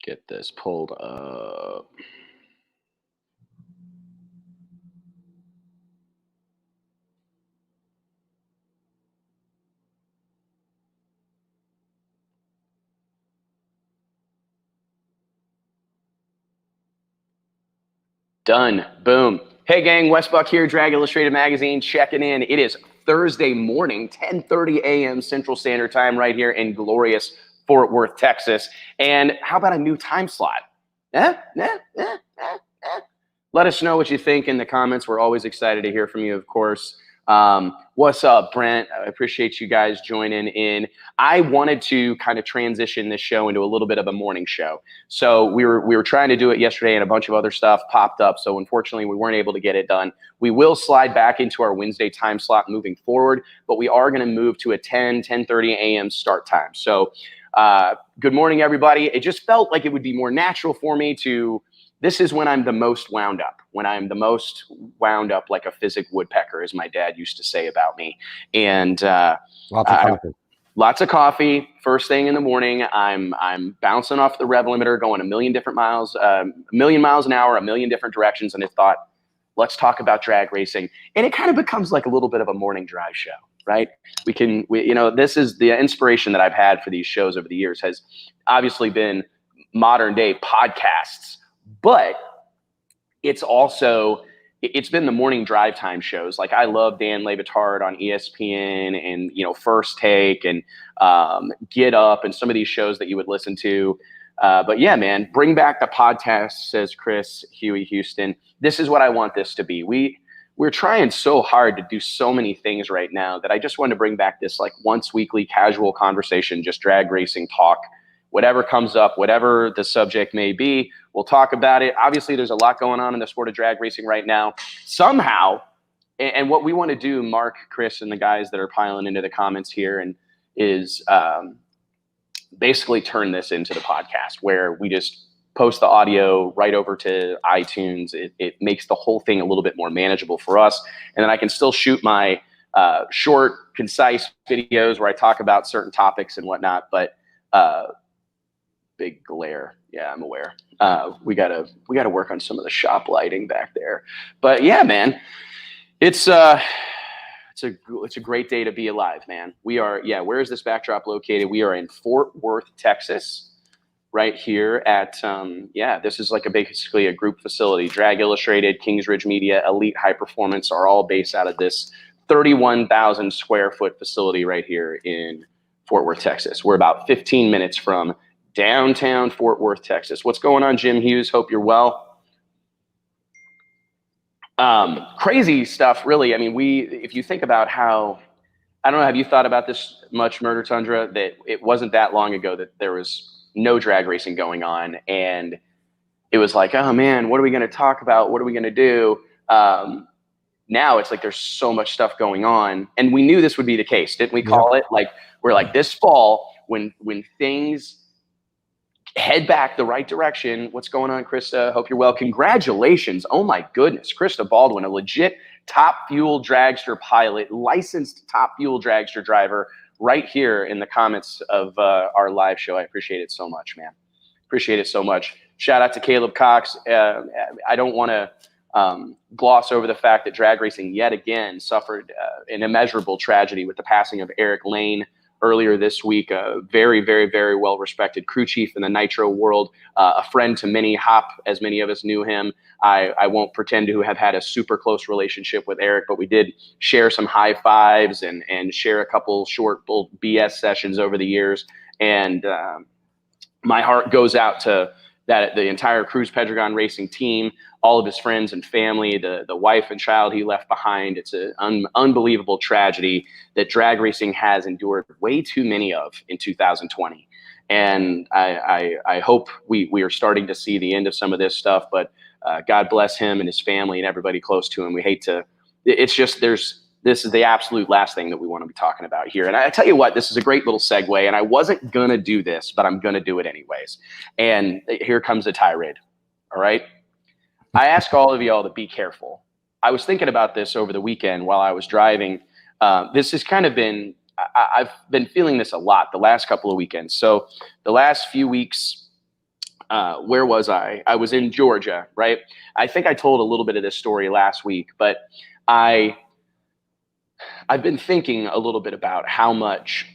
get this pulled up. Done. Boom. Hey, gang. Westbuck here, Drag Illustrated Magazine, checking in. It is Thursday morning, 10:30 a.m. Central Standard Time right here in glorious Fort Worth, Texas. And how about a new time slot? Let us know what you think in the comments. We're always excited to hear from you, of course. What's up, Brent? I appreciate you guys joining in. I wanted to kind of transition this show into a little bit of a morning show. So we were trying to do it yesterday, and a bunch of other stuff popped up. So unfortunately, we weren't able to get it done. We will slide back into our Wednesday time slot moving forward, but we are going to move to a 10:30 a.m. start time. So good morning, everybody. It just felt like it would be more natural for me to. This is when I'm the most wound up, like a physic woodpecker, as my dad used to say about me. And lots of coffee. First thing in the morning, I'm bouncing off the rev limiter, going a million miles an hour, a million different directions. And I thought, let's talk about drag racing. And it kind of becomes like a little bit of a morning drive show, right? This is the inspiration that I've had for these shows over the years has obviously been modern day podcasts. But it's been the morning drive time shows. Like I love Dan Le Batard on ESPN and, First Take and Get Up and some of these shows that you would listen to. But yeah, man, bring back the podcast, says Chris Huey Houston. This is what I want this to be. We're trying so hard to do so many things right now that I just want to bring back this like once weekly casual conversation, just drag racing talk. Whatever comes up, whatever the subject may be, we'll talk about it. Obviously, there's a lot going on in the sport of drag racing right now. Somehow, and what we want to do, Mark, Chris, and the guys that are piling into the comments here, is basically turn this into the podcast where we just post the audio right over to iTunes. It makes the whole thing a little bit more manageable for us. And then I can still shoot my short, concise videos where I talk about certain topics and whatnot. But big glare. Yeah, I'm aware. We gotta work on some of the shop lighting back there. But yeah, man, it's a great day to be alive, man. We are. Yeah, where is this backdrop located? We are in Fort Worth, Texas, right here at. This is like basically a group facility. Drag Illustrated, Kingsridge Media, Elite High Performance are all based out of this 31,000 square foot facility right here in Fort Worth, Texas. We're about 15 minutes from downtown Fort Worth, Texas. What's going on, Jim Hughes? Hope you're well. Crazy stuff, really. I mean, if you think about how, I don't know, have you thought about this much, Murder Tundra, that it wasn't that long ago that there was no drag racing going on, and it was like, oh man, what are we going to talk about? What are we going to do? Now it's like there's so much stuff going on, and we knew this would be the case, didn't we? Call it like we're like this fall when things head back the right direction. What's going on, Krista? Hope you're well. Congratulations. Oh my goodness. Krista Baldwin, a legit Top Fuel dragster pilot, licensed Top Fuel dragster driver right here in the comments of our live show. I appreciate it so much, man. Appreciate it so much. Shout out to Caleb Cox. I don't want to gloss over the fact that drag racing yet again suffered an immeasurable tragedy with the passing of Eric Lane earlier this week. A very, very, very well-respected crew chief in the nitro world, a friend to many, Hop, as many of us knew him. I won't pretend to have had a super close relationship with Eric, but we did share some high fives and share a couple short BS sessions over the years. And my heart goes out to the entire Cruz Pedregon Racing team, all of his friends and family, the wife and child he left behind. It's an unbelievable tragedy that drag racing has endured way too many of in 2020. And I hope we are starting to see the end of some of this stuff, but God bless him and his family and everybody close to him. We hate to, it's just, this is the absolute last thing that we want to be talking about here. And I tell you what, this is a great little segue, and I wasn't going to do this, but I'm going to do it anyways. And here comes a tirade. All right. I ask all of y'all to be careful. I was thinking about this over the weekend while I was driving. This has kind of been, I've been feeling this a lot the last couple of weekends. So the last few weeks, where was I? I was in Georgia, right? I think I told a little bit of this story last week, but I I've been thinking a little bit about how much,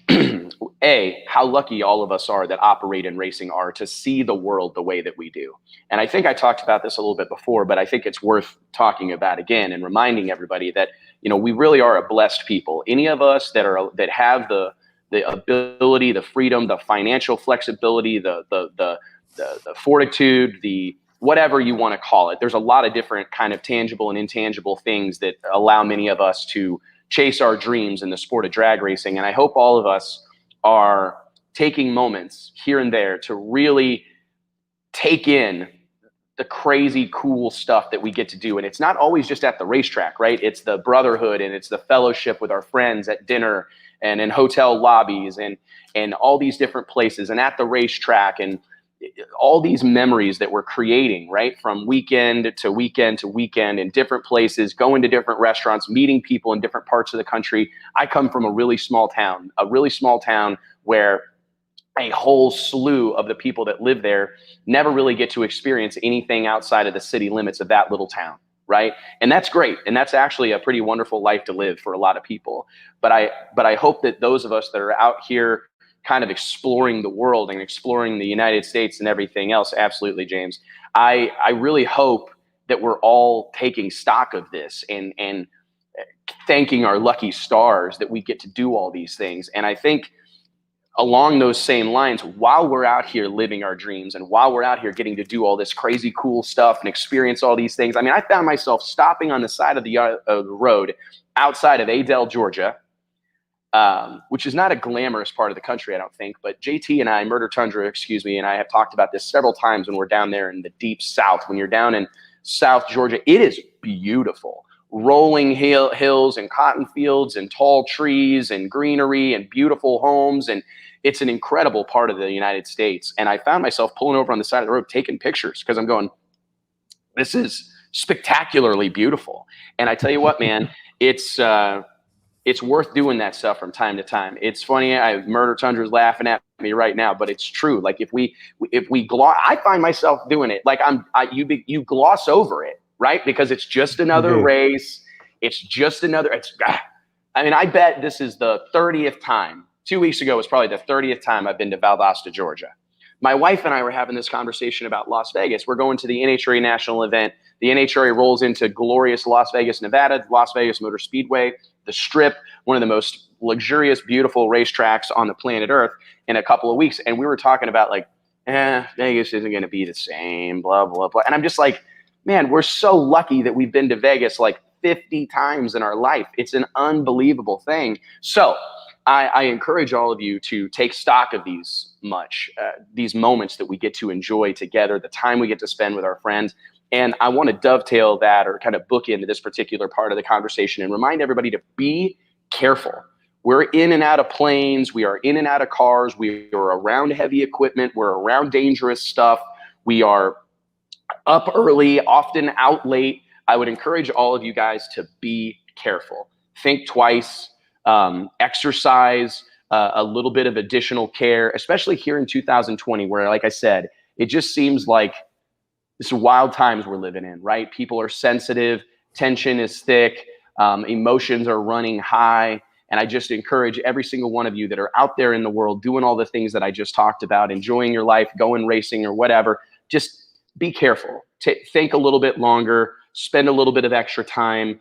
how lucky all of us are that operate in racing are to see the world the way that we do. And I think I talked about this a little bit before, but I think it's worth talking about again and reminding everybody that, we really are a blessed people. Any of us that have the ability, the freedom, the financial flexibility, the fortitude, the whatever you want to call it. There's a lot of different kind of tangible and intangible things that allow many of us to chase our dreams in the sport of drag racing. And I hope all of us are taking moments here and there to really take in the crazy cool stuff that we get to do. And it's not always just at the racetrack, right? It's the brotherhood and it's the fellowship with our friends at dinner and in hotel lobbies and all these different places and at the racetrack and all these memories that we're creating, right? From weekend to weekend to weekend in different places, going to different restaurants, meeting people in different parts of the country. I come from a really small town where a whole slew of the people that live there never really get to experience anything outside of the city limits of that little town, right? And that's great. And that's actually a pretty wonderful life to live for a lot of people. But I hope that those of us that are out here kind of exploring the world and exploring the United States and everything else. Absolutely, James. I really hope that we're all taking stock of this and thanking our lucky stars that we get to do all these things. And I think along those same lines, while we're out here living our dreams and while we're out here getting to do all this crazy cool stuff and experience all these things, I mean, I found myself stopping on the side of the road outside of Adel, Georgia, which is not a glamorous part of the country, I don't think. But JT and I, Murder Tundra, and I have talked about this several times when we're down there in the deep South. When you're down in South Georgia, it is beautiful. Rolling hills and cotton fields and tall trees and greenery and beautiful homes. And it's an incredible part of the United States. And I found myself pulling over on the side of the road, taking pictures because I'm going, this is spectacularly beautiful. And I tell you what, man, it's worth doing that stuff from time to time. It's funny. Murder Tundra's laughing at me right now, but it's true. Like if we gloss, I find myself doing it. Like you gloss over it, right? Because it's just another race. It's just another. I bet this is the 30th time. 2 weeks ago was probably the 30th time I've been to Valdosta, Georgia. My wife and I were having this conversation about Las Vegas. We're going to the NHRA national event. The NHRA rolls into glorious Las Vegas, Nevada, Las Vegas Motor Speedway, the Strip, one of the most luxurious, beautiful racetracks on the planet Earth in a couple of weeks. And we were talking about Vegas isn't going to be the same, blah, blah, blah. And I'm just like, man, we're so lucky that we've been to Vegas like 50 times in our life. It's an unbelievable thing. So I encourage all of you to take stock of these moments that we get to enjoy together, the time we get to spend with our friends. And I want to dovetail that or kind of book into this particular part of the conversation and remind everybody to be careful. We're in and out of planes. We are in and out of cars. We are around heavy equipment. We're around dangerous stuff. We are up early, often out late. I would encourage all of you guys to be careful. Think twice. Exercise a little bit of additional care, especially here in 2020, where, like I said, it just seems like it's wild times we're living in, right? People are sensitive, tension is thick, emotions are running high. And I just encourage every single one of you that are out there in the world doing all the things that I just talked about, enjoying your life, going racing or whatever, just be careful. Think a little bit longer, spend a little bit of extra time.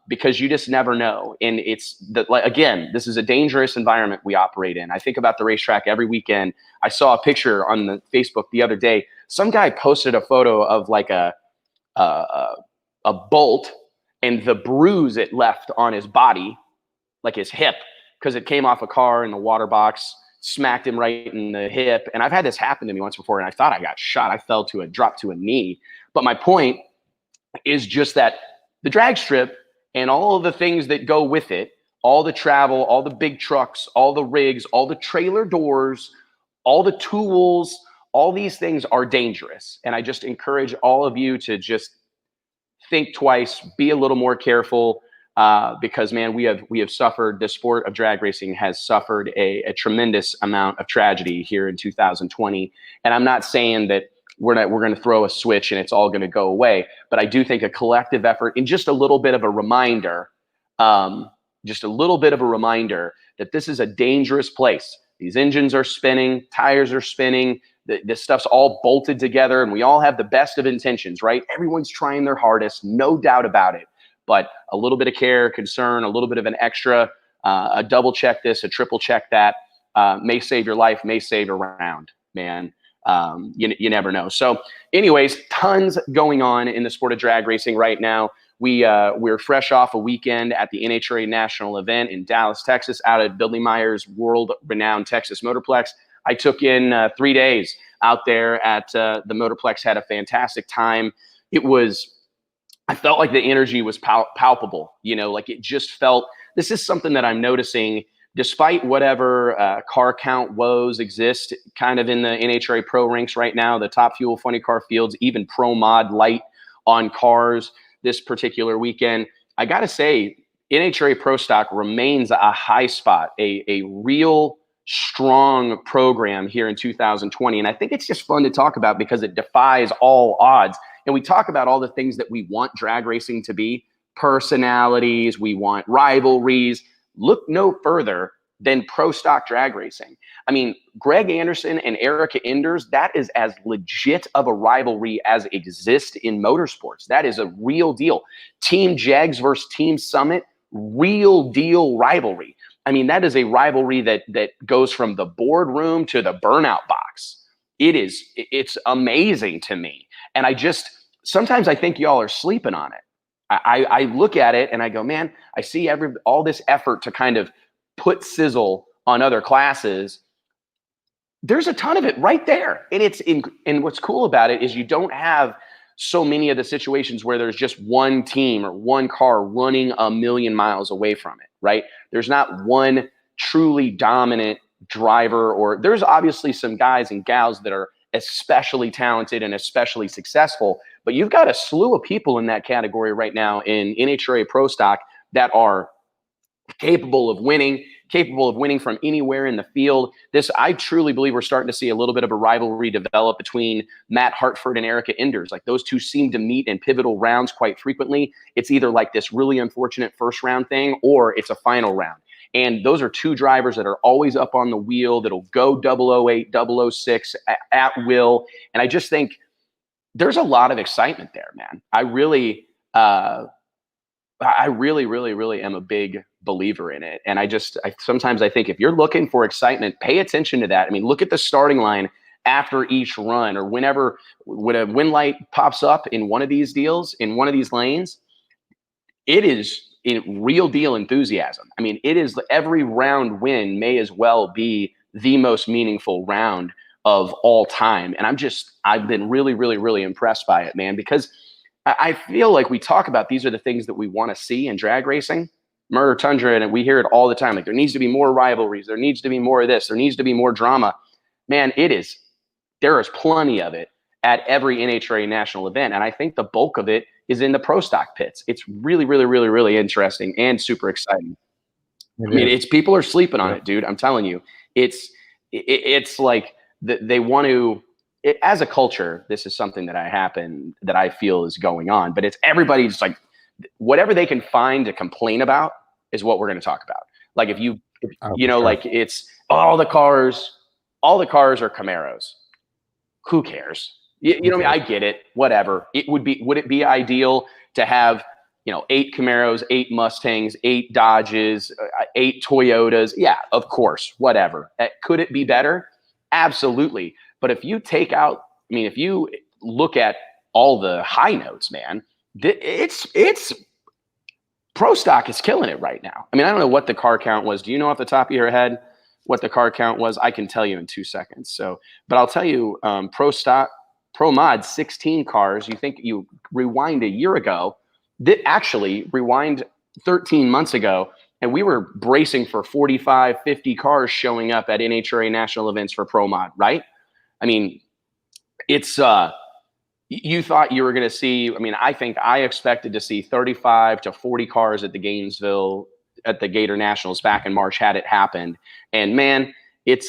Because you just never know. And again, this is a dangerous environment we operate in. I think about the racetrack every weekend. I saw a picture on the Facebook the other day. Some guy posted a photo of like a bolt and the bruise it left on his body, like his hip, because it came off a car in the water box, smacked him right in the hip. And I've had this happen to me once before, and I thought I got shot. I dropped to a knee. But my point is just that the drag strip and all of the things that go with it, all the travel, all the big trucks, all the rigs, all the trailer doors, all the tools, all these things are dangerous. And I just encourage all of you to just think twice, be a little more careful. because man, we have suffered. The sport of drag racing has suffered a tremendous amount of tragedy here in 2020. And I'm not saying that we're going to throw a switch and it's all going to go away, but I do think a collective effort and just a little bit of a reminder, that this is a dangerous place. These engines are spinning, tires are spinning. This stuff's all bolted together, and we all have the best of intentions, right? Everyone's trying their hardest, no doubt about it. But a little bit of care, concern, a little bit of an extra, a double check this, a triple check that, may save your life, may save a round, man. You never know. So anyways, tons going on in the sport of drag racing right now. We're fresh off a weekend at the NHRA national event in Dallas, Texas, out at Billy Meyer's world-renowned Texas Motorplex. I took in 3 days out there at the Motorplex, had a fantastic time. I felt like the energy was palpable, like it just felt, this is something that I'm noticing despite whatever car count woes exist kind of in the NHRA pro ranks right now, the Top Fuel funny car fields, even pro mod light on cars this particular weekend. I got to say, NHRA Pro Stock remains a high spot, a real strong program here in 2020. And I think it's just fun to talk about because it defies all odds. And we talk about all the things that we want drag racing to be, personalities, we want rivalries. Look no further than pro stock drag racing. I mean, Greg Anderson and Erica Enders, that is as legit of a rivalry as exists in motorsports. That is a real deal. Team Jags versus Team Summit, real deal rivalry. I mean, that is a rivalry that goes from the boardroom to the burnout box. It's amazing to me. And sometimes I think y'all are sleeping on it. I look at it and I go, man, I see all this effort to kind of put sizzle on other classes. There's a ton of it right there. And what's cool about it is you don't have so many of the situations where there's just one team or one car running a million miles away from it, right? There's not one truly dominant driver, or there's obviously some guys and gals that are especially talented and especially successful, but you've got a slew of people in that category right now in NHRA Pro Stock that are capable of winning from anywhere in the field. I truly believe we're starting to see a little bit of a rivalry develop between Matt Hartford and Erica Enders. Like those two seem to meet in pivotal rounds quite frequently. It's either like this really unfortunate first round thing or it's a final round. And those are two drivers that are always up on the wheel, that'll go 008, 006 at will. And I just think there's a lot of excitement there, man. I really, really am a big believer in it. And sometimes I think if you're looking for excitement, pay attention to that. I mean, look at the starting line after each run, or when a win light pops up in one of these deals, in one of these lanes, it is in real deal enthusiasm. I mean, every round win may as well be the most meaningful round of all time. And I've been really, really, really impressed by it, man, because I feel like we talk about these are the things that we want to see in drag racing, Murder Tundra, and we hear it all the time. Like there needs to be more rivalries. There needs to be more of this. There needs to be more drama. Man, there is plenty of it at every NHRA national event. And I think the bulk of it is in the pro stock pits. It's really, really, really, really interesting and super exciting. People are sleeping on it, dude. I'm telling you, it's like they want to, as a culture, this is something that I feel is going on, but it's everybody's like, whatever they can find to complain about is what we're going to talk about. Like like it's all the cars are Camaros. Who cares? You know what I mean? I get it. Whatever. Would it be ideal to have, 8 Camaros, 8 Mustangs, 8 Dodges, 8 Toyotas? Yeah, of course. Whatever. Could it be better? Absolutely. But if you if you look at all the high notes, man, it's pro stock is killing it right now. I mean, I don't know what the car count was. Do you know off the top of your head what the car count was? I can tell you in 2 seconds. But I'll tell you, Pro Mod, 16 cars. You rewind a year ago, rewind 13 months ago, and we were bracing for 45, 50 cars showing up at NHRA national events for Pro Mod, right? I mean, it's You thought you were going to see, I mean, I expected to see 35 to 40 cars at the Gainesville, at the Gator Nationals back in March had it happened. And man, it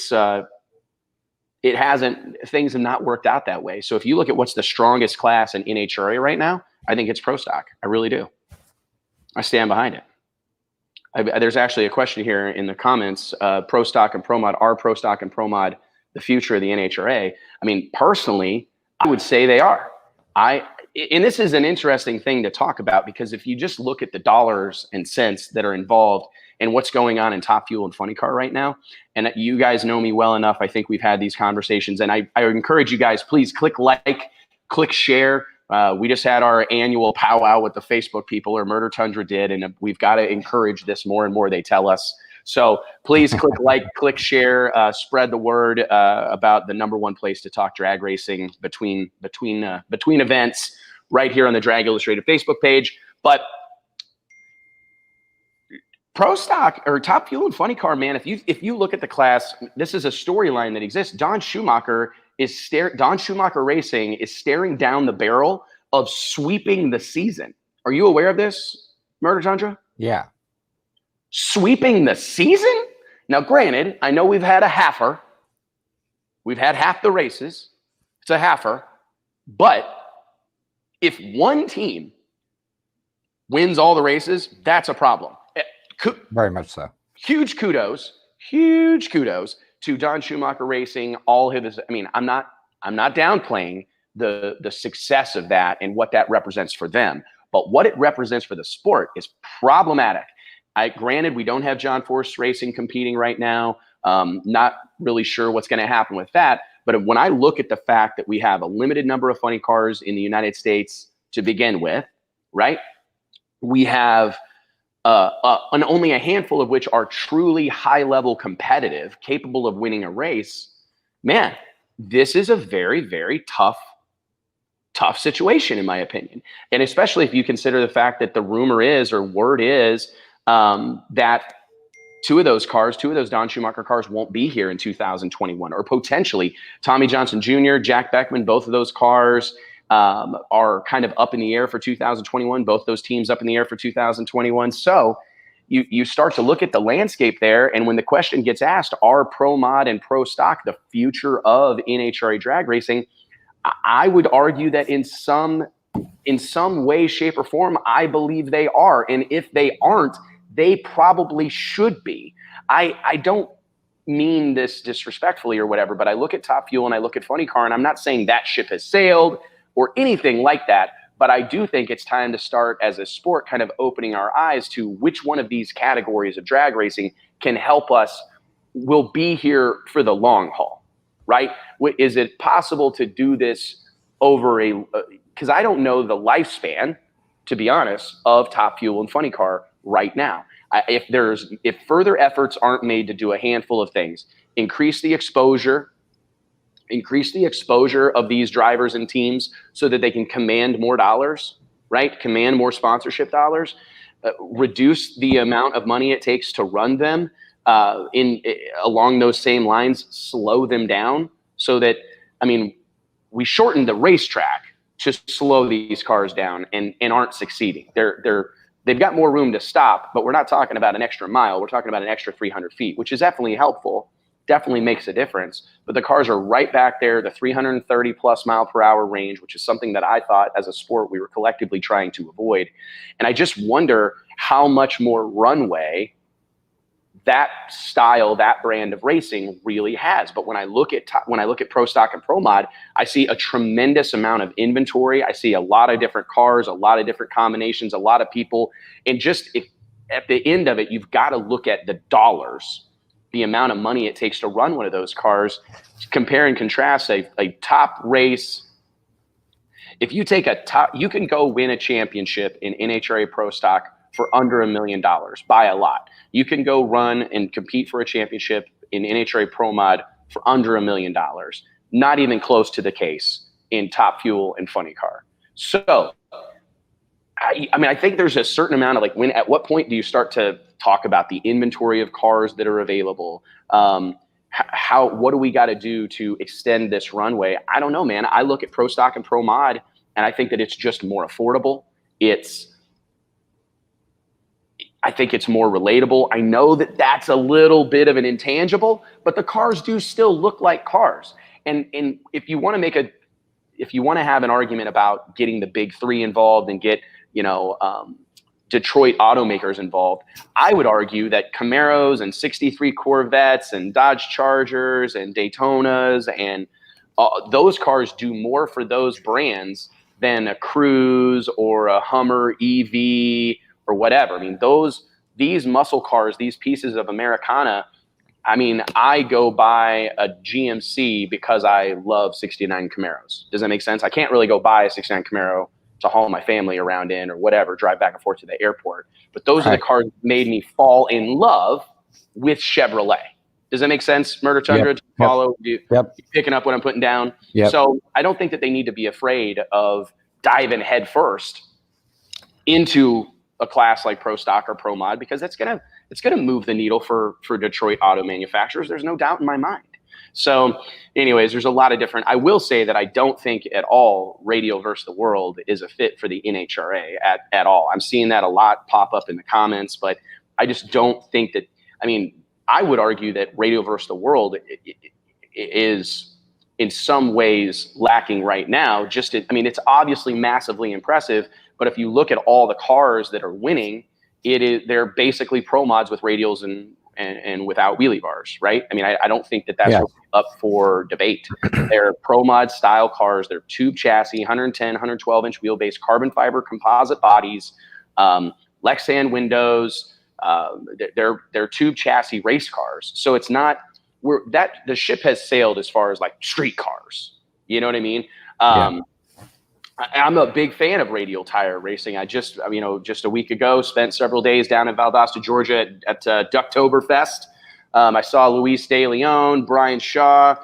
hasn't, things have not worked out that way. So if you look at what's the strongest class in NHRA right now, I think it's Pro Stock. I really do. I stand behind it. There's actually a question here in the comments, Pro Stock and Pro Mod. Are Pro Stock and Pro Mod the future of the NHRA? I mean, personally, I would say they are. And this is an interesting thing to talk about, because if you just look at the dollars and cents that are involved in what's going on in Top Fuel and Funny Car right now, and you guys know me well enough, I think we've had these conversations, and I encourage you guys, please click like, click share. We just had our annual powwow with the Facebook people, or Murder Tundra did, and we've got to encourage this more and more, they tell us. So please click like, click share, spread the word about the #1 place to talk drag racing between events, right here on the Drag Illustrated Facebook page. But Pro Stock or Top Fuel and Funny Car, man, if you look at the class, this is a storyline that exists. Don Schumacher Racing is staring down the barrel of sweeping the season. Are you aware of this, Murder Tundra? Yeah. Sweeping the season? Now, granted, I know we've had a halfer. We've had half the races. It's a halfer. But if one team wins all the races, that's a problem. Very much so. Huge kudos to Don Schumacher Racing. All his, I mean, I'm not downplaying the success of that and what that represents for them, but what it represents for the sport is problematic. Granted, we don't have John Force Racing competing right now. Not really sure what's going to happen with that. But when I look at the fact that we have a limited number of funny cars in the United States to begin with, right? We have and only a handful of which are truly high-level competitive, capable of winning a race. Man, this is a very, very tough situation, in my opinion. And especially if you consider the fact that the rumor is, or word is, that two of those Don Schumacher cars won't be here in 2021, or potentially Tommy Johnson Jr., Jack Beckman, both of those cars are kind of up in the air for 2021. Both those teams up in the air for 2021. So you start to look at the landscape there, and when the question gets asked, are Pro Mod and Pro Stock the future of NHRA drag racing? I would argue that in some way, shape, or form, I believe they are. And if they aren't, they probably should be. I don't mean this disrespectfully or whatever, but I look at Top Fuel and I look at Funny Car, and I'm not saying that ship has sailed or anything like that, but I do think it's time to start, as a sport, kind of opening our eyes to which one of these categories of drag racing can help us, will be here for the long haul, right? Is it possible to do this over because I don't know the lifespan, to be honest, of Top Fuel and Funny Car right now. If further efforts aren't made to do a handful of things, increase the exposure of these drivers and teams so that they can command more dollars, right? Command more sponsorship dollars, reduce the amount of money it takes to run them, along those same lines, slow them down so that, I mean, we shortened the racetrack to slow these cars down and aren't succeeding. They've got more room to stop, but we're not talking about an extra mile. We're talking about an extra 300 feet, which is definitely helpful. Definitely makes a difference, but the cars are right back there, the 330 plus mile per hour range, which is something that I thought as a sport we were collectively trying to avoid. And I just wonder how much more runway that style, that brand of racing really has. But when I look at Pro Stock and Pro Mod, I see a tremendous amount of inventory. I see a lot of different cars, a lot of different combinations, a lot of people. And just at the end of it, you've got to look at the dollars, the amount of money it takes to run one of those cars. Compare and contrast a top race. If you take you can go win a championship in NHRA Pro Stock for under $1 million by a lot. You can go run and compete for a championship in NHRA Pro Mod for under $1 million. Not even close to the case in Top Fuel and Funny Car. So, I mean, I think there's a certain amount of at what point do you start to talk about the inventory of cars that are available? What do we got to do to extend this runway? I don't know, man. I look at Pro Stock and Pro Mod and I think that it's just more affordable. I think it's more relatable. I know that that's a little bit of an intangible, but the cars do still look like cars. And if you want to have an argument about getting the big three involved and get, Detroit automakers involved, I would argue that Camaros and 63 Corvettes and Dodge Chargers and Daytonas and those cars do more for those brands than a Cruze or a Hummer EV or whatever. I mean, these muscle cars, these pieces of Americana, I mean, I go buy a GMC because I love 69 Camaros. Does that make sense? I can't really go buy a 69 Camaro to haul my family around in or whatever, drive back and forth to the airport. But those are the cars that made me fall in love with Chevrolet. Does that make sense, Murder Tundra? Yep. Follow? Yep. You picking up what I'm putting down? Yep. So I don't think that they need to be afraid of diving head first into a class like Pro Stock or Pro Mod, because it's gonna move the needle for Detroit auto manufacturers. There's no doubt in my mind. So anyways, there's a lot of different. I will say that I don't think at all Radio versus the World is a fit for the NHRA at all. I'm seeing that a lot pop up in the comments, but I just don't think that. I mean, I would argue that Radio versus the World is in some ways lacking right now. It's obviously massively impressive, but if you look at all the cars that are winning, they're basically pro mods with radials and without wheelie bars, right? I mean, I don't think that that's really up for debate. They're pro mod style cars. They're tube chassis, 110, 112 inch wheelbase, carbon fiber composite bodies, Lexan windows. They're tube chassis race cars. So it's not the ship has sailed as far as like street cars. You know what I mean? I'm a big fan of radial tire racing. I just a week ago spent several days down in Valdosta, Georgia at Ducktoberfest. I saw Luis De Leon, Brian Shaw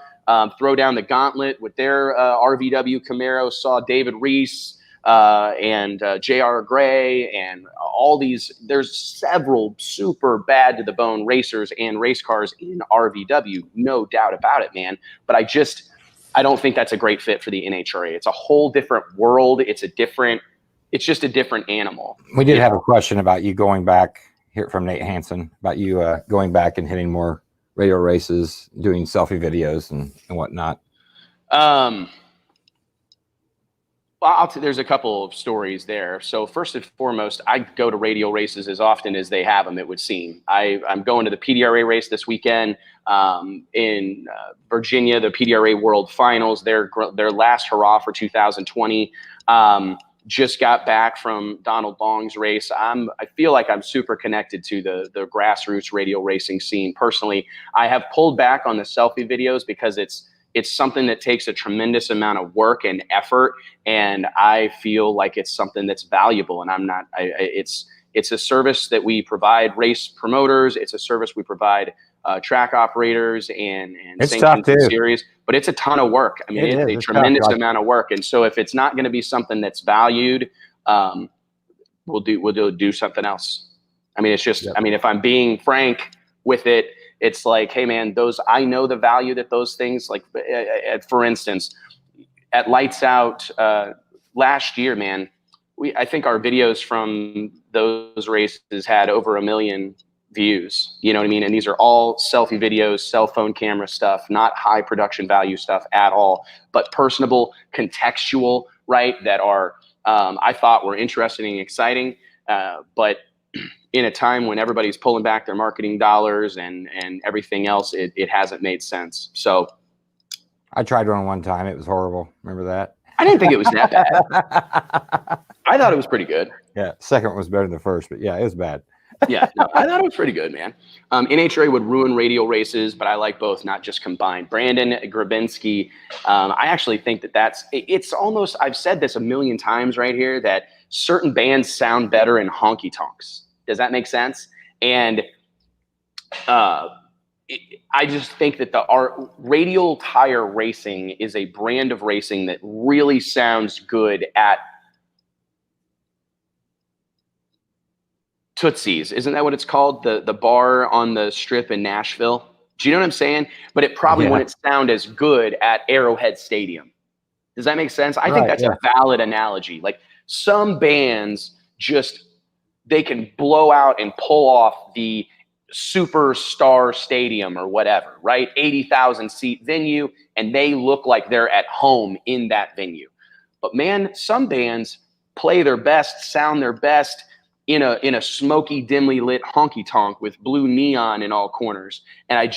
throw down the gauntlet with their RVW Camaro. Saw David Reese and J.R. Gray and all these. There's several super bad to the bone racers and race cars in RVW, no doubt about it, man. But I don't think that's a great fit for the NHRA. It's a whole different world. It's just a different animal. We did have a question about you going back here from Nate Hansen about you going back and hitting more radio races, doing selfie videos and whatnot. There's a couple of stories there. So first and foremost, I go to radio races as often as they have them, it would seem. I'm going to the PDRA race this weekend in Virginia, the PDRA World Finals, their last hurrah for 2020. Just got back from Donald Long's race. I feel like I'm super connected to the grassroots radio racing scene. Personally, I have pulled back on the selfie videos because it's something that takes a tremendous amount of work and effort, and I feel like it's something that's valuable. And it's a service that we provide race promoters. It's a service we provide track operators and sanctioned series. But it's a ton of work. I mean, it's a tremendous amount of work. And so if it's not going to be something that's valued, we'll do something else. I mean, it's just. I mean, if I'm being frank with it. It's like, hey man, I know the value that those things, like for instance, at Lights Out last year, man, I think our videos from those races had over 1 million views. You know what I mean? And these are all selfie videos, cell phone camera stuff, not high production value stuff at all, but personable, contextual, right? That are I thought were interesting and exciting, but in a time when everybody's pulling back their marketing dollars and everything else, it hasn't made sense. So I tried one time. It was horrible. Remember that? I didn't think it was that bad. I thought it was pretty good. Yeah. Second one was better than the first, but yeah, it was bad. Yeah, no, I thought it was pretty good, man. NHRA would ruin radio races, but I like both, not just combined. Brandon Grabinski, I actually think it's almost, I've said this 1 million times right here, that certain bands sound better in honky tonks. Does that make sense? And I just think that our radial tire racing is a brand of racing that really sounds good at Tootsie's. Isn't that what it's called? The bar on the strip in Nashville. Do you know what I'm saying? But it probably wouldn't sound as good at Arrowhead Stadium. Does that make sense? I think Right, that's yeah. a valid analogy. Like some bands just, they can blow out and pull off the superstar stadium or whatever, right? 80,000 seat venue, and they look like they're at home in that venue. But man, some bands play their best, sound their best in a smoky, dimly lit honky tonk with blue neon in all corners. And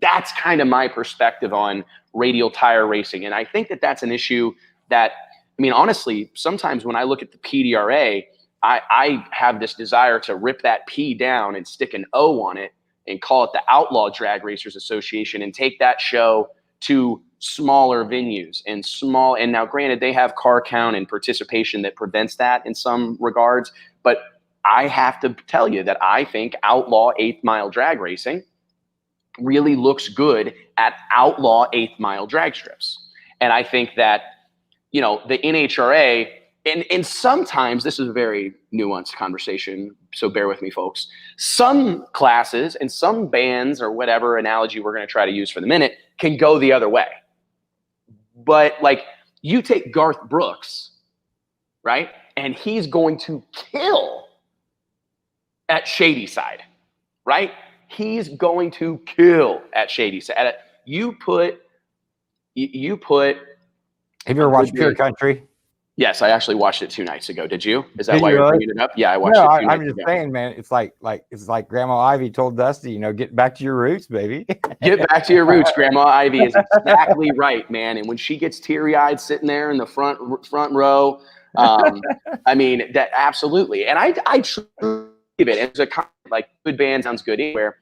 that's kind of my perspective on radial tire racing. And I think that that's an issue that, I mean, honestly, sometimes when I look at the PDRA, I have this desire to rip that P down and stick an O on it and call it the Outlaw Drag Racers Association and take that show to smaller venues and now granted they have car count and participation that prevents that in some regards, but I have to tell you that I think outlaw 8th mile drag racing really looks good at outlaw 8th mile drag strips. And I think that, the NHRA, and sometimes this is a very nuanced conversation, so bear with me, folks. Some classes and some bands or whatever analogy we're going to try to use for the minute can go the other way. But like you take Garth Brooks, right? And he's going to kill at Shady Side, right? He's going to kill at Shady Side. You put. Have you ever watched Pure Country? Yes, I actually watched it 2 nights ago. Did you? Is that Did why you you're really? bringing it up? Yeah, I watched it 2 nights ago. I'm just saying, man. It's like Grandma Ivy told Dusty, get back to your roots, baby. Get back to your roots. Grandma Ivy is exactly right, man. And when she gets teary-eyed sitting there in the front row, I mean, that absolutely. And I truly believe it. It's a like good band sounds good anywhere.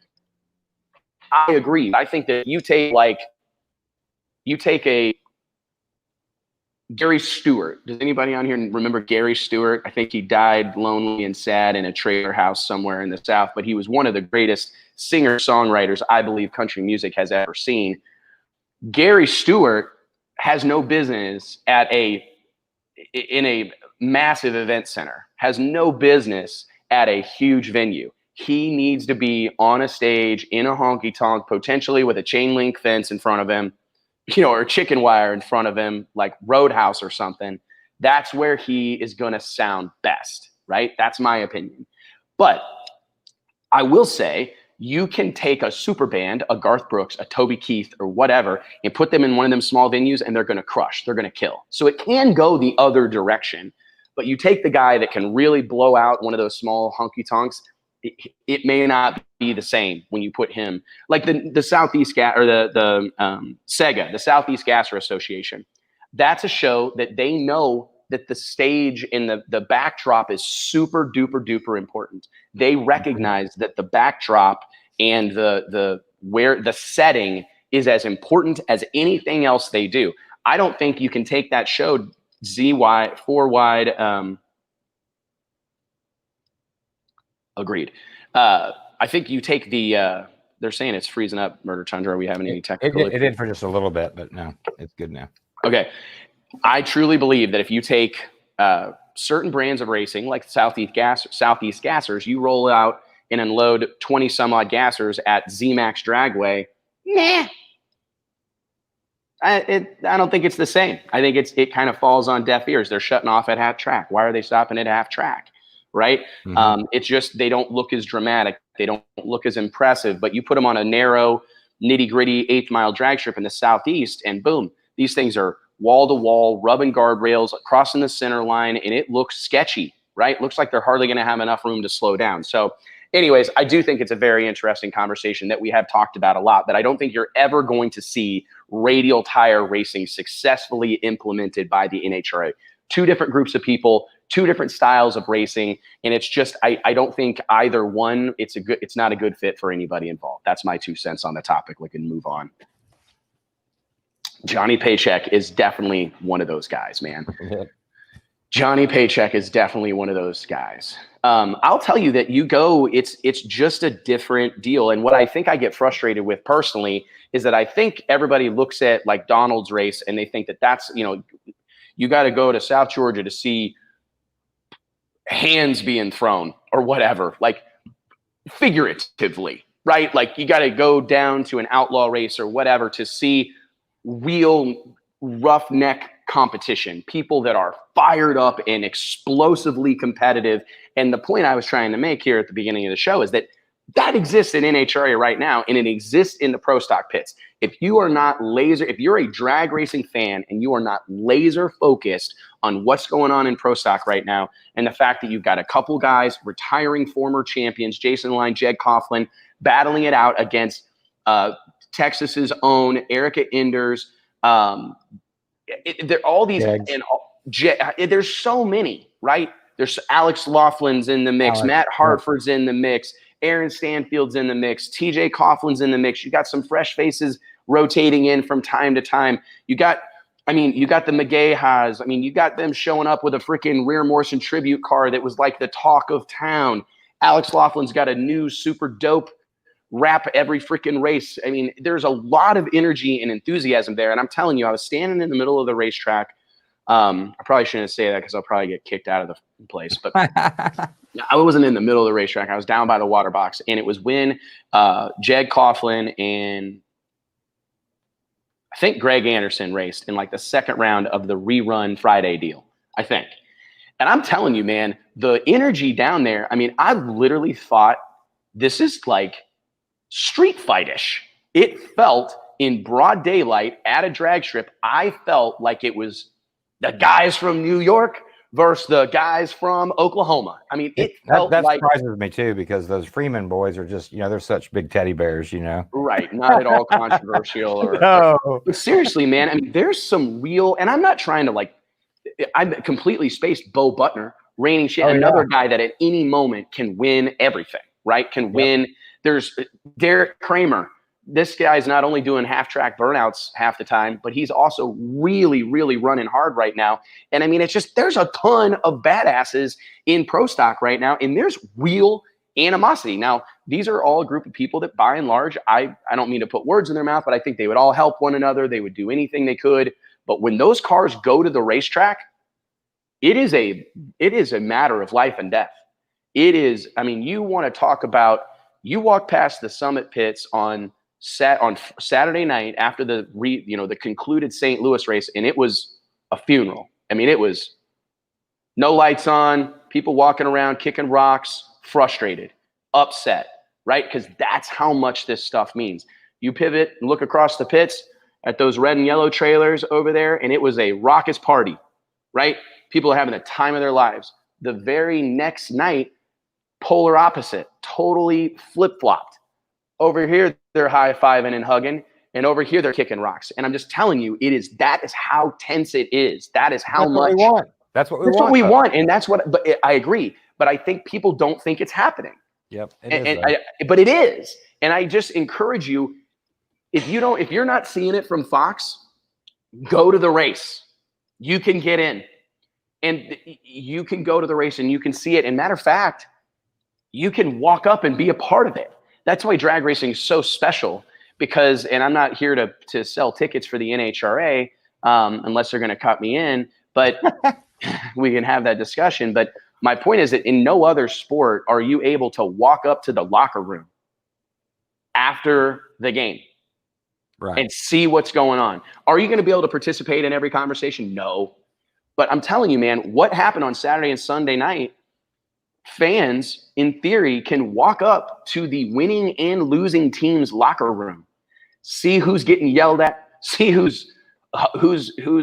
I agree. I think that you take a Gary Stewart. Does anybody on here remember Gary Stewart? I think he died lonely and sad in a trailer house somewhere in the South, but he was one of the greatest singer-songwriters I believe country music has ever seen. Gary Stewart has no business in a massive event center, has no business at a huge venue. He needs to be on a stage in a honky tonk, potentially with a chain link fence in front of him, or chicken wire in front of him, like Roadhouse or something. That's where he is going to sound best, right? That's my opinion. But I will say you can take a super band, a Garth Brooks, a Toby Keith, or whatever, and put them in one of them small venues, and they're going to crush. They're going to kill. So it can go the other direction. But you take the guy that can really blow out one of those small honky tonks, it may not be the same when you put him like the Southeast or the SEGA, the Southeast Gasser Association. That's a show that they know that the stage in the backdrop is super duper duper important. They recognize that the backdrop and where the setting is as important as anything else they do. I don't think you can take that show ZY 4 wide. Agreed. I think you take they're saying it's freezing up, Murder Tundra. Are we having any technical? It did for just a little bit, but no, it's good now. Okay. I truly believe that if you take certain brands of racing, like Southeast Gassers, you roll out and unload 20 some odd gassers at ZMAX Dragway, I don't think it's the same. I think it kind of falls on deaf ears. They're shutting off at half track. Why are they stopping at half track? Right? Mm-hmm. It's just they don't look as dramatic. They don't look as impressive. But you put them on a narrow, nitty-gritty 8th mile drag strip in the Southeast, and boom, these things are wall-to-wall, rubbing guardrails, crossing the center line, and it looks sketchy, right? Looks like they're hardly going to have enough room to slow down. So anyways, I do think it's a very interesting conversation that we have talked about a lot, but I don't think you're ever going to see radial tire racing successfully implemented by the NHRA. 2 different groups of people, 2 different styles of racing, and it's just I don't think either one it's not a good fit for anybody involved. That's my 2 cents on the topic. We can move on. Johnny Paycheck is definitely one of those guys, man. Johnny Paycheck is definitely one of those guys. I'll tell you that it's just a different deal. And what I think I get frustrated with personally is that I think everybody looks at like Donald's race and they think that that's, you got to go to South Georgia to see hands being thrown or whatever, like figuratively, right? Like you got to go down to an outlaw race or whatever to see real roughneck competition, people that are fired up and explosively competitive. And the point I was trying to make here at the beginning of the show is that exists in NHRA right now, and it exists in the pro stock pits. If you're a drag racing fan and you are not laser focused on what's going on in pro stock right now, and the fact that you've got a couple guys, retiring former champions, Jason Line, Jed Coughlin, battling it out against Texas's own Erica Enders, all these, there's so many, right? There's Alex Laughlin's in the mix, Matt Hartford's in the mix, Aaron Stanfield's in the mix, TJ Coughlin's in the mix. You got some fresh faces rotating in from time to time. You got the McGahas. I mean, you got them showing up with a freaking Rear Morrison tribute car that was like the talk of town. Alex Laughlin's got a new super dope rap every freaking race. I mean, there's a lot of energy and enthusiasm there. And I'm telling you, I was standing in the middle of the racetrack. I probably shouldn't say that because I'll probably get kicked out of the place. But I wasn't in the middle of the racetrack. I was down by the water box. And it was when Jed Coughlin and I think Greg Anderson raced in like the second round of the rerun Friday deal, I think. And I'm telling you, man, the energy down there, I mean, I literally thought this is like street fight-ish. It felt in broad daylight at a drag strip. I felt like it was the guys from New York versus the guys from Oklahoma. I mean, that surprises me too, because those Freeman boys are just, they're such big teddy bears, Right. Not at all controversial. But seriously, man, I mean, there's some real, and I'm not trying to I'm completely spaced Bo Butner, reigning another guy that at any moment can win everything, right? Can win. There's Derek Kramer. This guy's not only doing half-track burnouts half the time, but he's also really, really running hard right now. And I mean, it's just, there's a ton of badasses in pro stock right now, and there's real animosity. Now, these are all a group of people that, by and large, I don't mean to put words in their mouth, but I think they would all help one another. They would do anything they could. But when those cars go to the racetrack, it is a matter of life and death. It is, I mean, you want to talk about, you walk past the Summit pits on Saturday night after the concluded St. Louis race, and it was a funeral. I mean, it was no lights on, people walking around, kicking rocks, frustrated, upset, right? Because that's how much this stuff means. You pivot and look across the pits at those red and yellow trailers over there, and it was a raucous party, right? People are having the time of their lives. The very next night, polar opposite, totally flip-flopped. Over here, they're high-fiving and hugging, and over here, they're kicking rocks. And I'm just telling you, that is how tense it is. That is how much. What we want. That's what we want. And that's what, but I agree. But I think people don't think it's happening. Yep. But it is. And I just encourage you, if you're not seeing it from Fox, go to the race. You can get in. And you can go to the race and you can see it. And matter of fact, you can walk up and be a part of it. That's why drag racing is so special, because, and I'm not here to sell tickets for the NHRA unless they're going to cut me in, but we can have that discussion. But my point is that in no other sport are you able to walk up to the locker room after the game and see what's going on. Are you going to be able to participate in every conversation? No. But I'm telling you, man, what happened on Saturday and Sunday night, fans, in theory, can walk up to the winning and losing team's locker room, see who's getting yelled at, see who's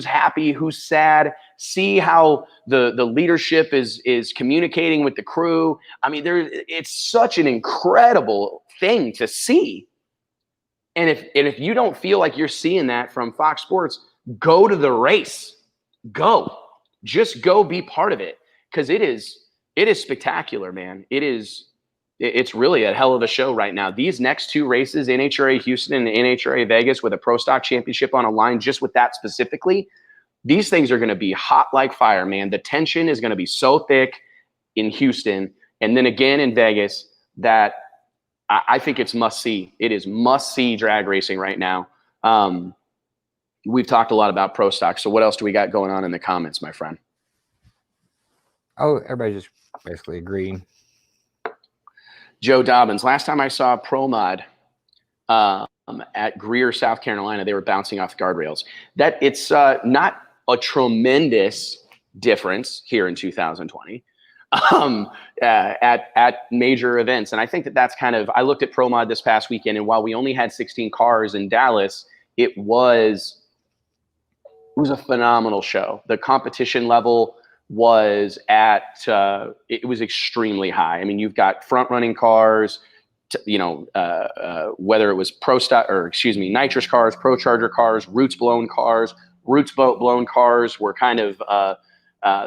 happy, who's sad, see how the leadership is communicating with the crew. I mean, it's such an incredible thing to see. And if you don't feel like you're seeing that from Fox Sports, go to the race. Just go be part of it, because it is spectacular, man. It's really a hell of a show right now. These next two races, NHRA Houston and NHRA Vegas, with a Pro Stock Championship on a line, just with that specifically, these things are going to be hot like fire, man. The tension is going to be so thick in Houston and then again in Vegas that I think it's must see. It is must see drag racing right now. We've talked a lot about Pro Stock. So what else do we got going on in the comments, my friend? Oh, everybody's just basically agreeing. Joe Dobbins, last time I saw Pro Mod at Greer, South Carolina, they were bouncing off guardrails. That it's not a tremendous difference here in 2020 at major events. And I think that that's kind of, I looked at Pro Mod this past weekend, and while we only had 16 cars in Dallas, it was a phenomenal show. The competition level was it was extremely high. I mean, you've got front running cars, whether it was nitrous cars, Pro Charger cars, Roots blown cars. Roots blown cars were kind of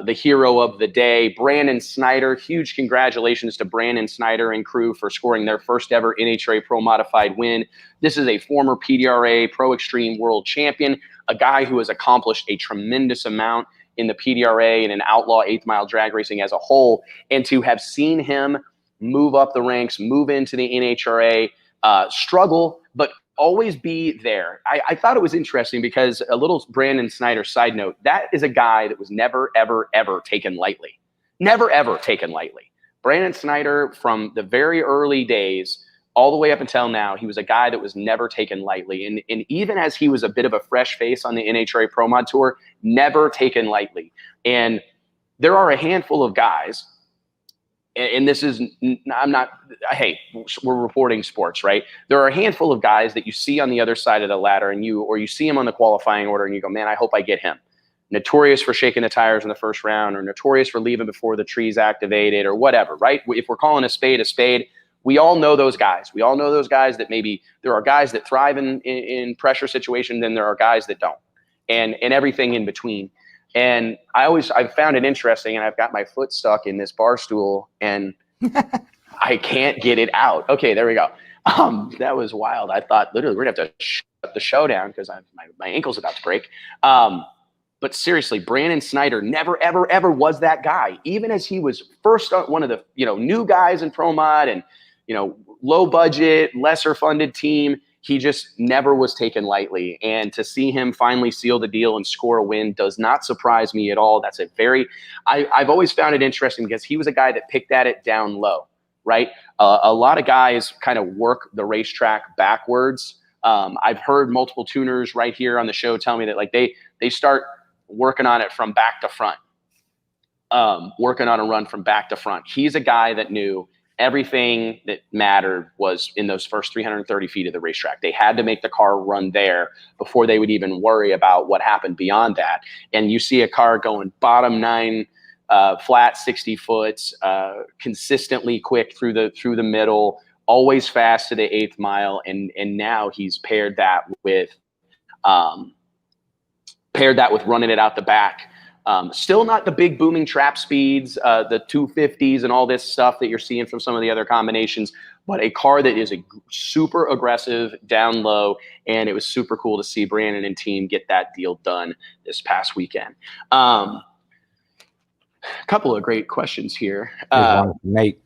the hero of the day. Brandon Snyder, huge congratulations to Brandon Snyder and crew for scoring their first ever NHRA Pro Modified win. This is a former PDRA Pro Extreme World Champion, a guy who has accomplished a tremendous amount in the PDRA and in outlaw 8th mile drag racing as a whole. And to have seen him move up the ranks, move into the NHRA, struggle, but always be there. I thought it was interesting because a little Brandon Snyder side note, that is a guy that was never, ever, ever taken lightly. Never, ever taken lightly. Brandon Snyder, from the very early days all the way up until now, he was a guy that was never taken lightly. And even as he was a bit of a fresh face on the NHRA Pro Mod Tour, never taken lightly. And there are a handful of guys, and this is, hey, we're reporting sports, right? There are a handful of guys that you see on the other side of the ladder, and you see him on the qualifying order, and you go, man, I hope I get him. Notorious for shaking the tires in the first round, or notorious for leaving before the tree's activated, or whatever, right? If we're calling a spade, we all know those guys. We all know those guys that maybe there are guys that thrive in pressure situations, then there are guys that don't, and everything in between. And I've found it interesting, and I've got my foot stuck in this bar stool, and I can't get it out. Okay, there we go. That was wild. I thought literally we're gonna have to shut the show down because my ankle's about to break. But seriously, Brandon Snyder never, ever, ever was that guy. Even as he was first one of the new guys in Pro Mod and low budget, lesser funded team, he just never was taken lightly. And to see him finally seal the deal and score a win does not surprise me at all. That's I've always found it interesting because he was a guy that picked at it down low, right? A lot of guys kind of work the racetrack backwards. I've heard multiple tuners right here on the show tell me that they start working on it from back to front, working on a run from back to front. He's a guy that knew everything that mattered was in those first 330 feet of the racetrack. They had to make the car run there before they would even worry about what happened beyond that. And you see a car going bottom 9, flat 60 foot, consistently quick through the middle, always fast to the 8th mile. And now he's paired that with running it out the back. Still not the big booming trap speeds, the 250s and all this stuff that you're seeing from some of the other combinations, but a car that is super aggressive down low. And it was super cool to see Brandon and team get that deal done this past weekend. A couple of great questions here. Nate.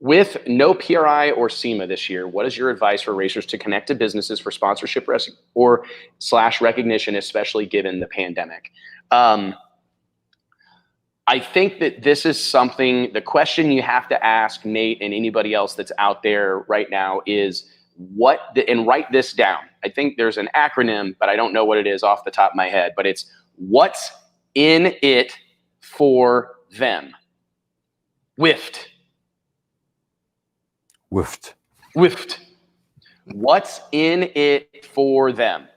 With no PRI or SEMA this year, what is your advice for racers to connect to businesses for sponsorship or / recognition, especially given the pandemic? I think that this is something, the question you have to ask Nate and anybody else that's out there right now is and write this down. I think there's an acronym, but I don't know what it is off the top of my head, but it's what's in it for them. WIFT. What's in it for them?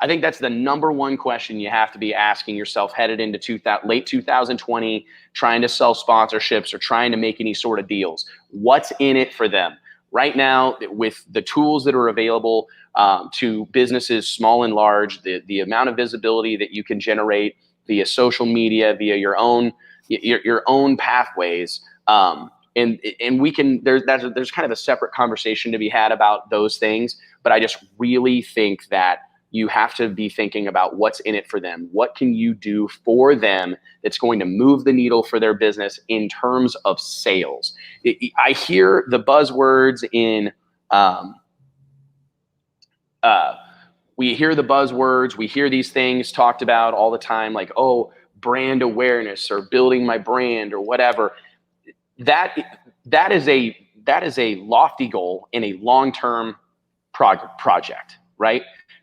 I think that's the number one question you have to be asking yourself headed into late 2020, trying to sell sponsorships or trying to make any sort of deals. What's in it for them? Right now, with the tools that are available to businesses, small and large, the amount of visibility that you can generate via social media, via your own pathways, and we can, there's kind of a separate conversation to be had about those things, but I just really think that you have to be thinking about what's in it for them. What can you do for them that's going to move the needle for their business in terms of sales? I hear the buzzwords we hear the buzzwords, we hear these things talked about all the time, like, oh, brand awareness or building my brand or whatever. That is a lofty goal in a long-term project, right?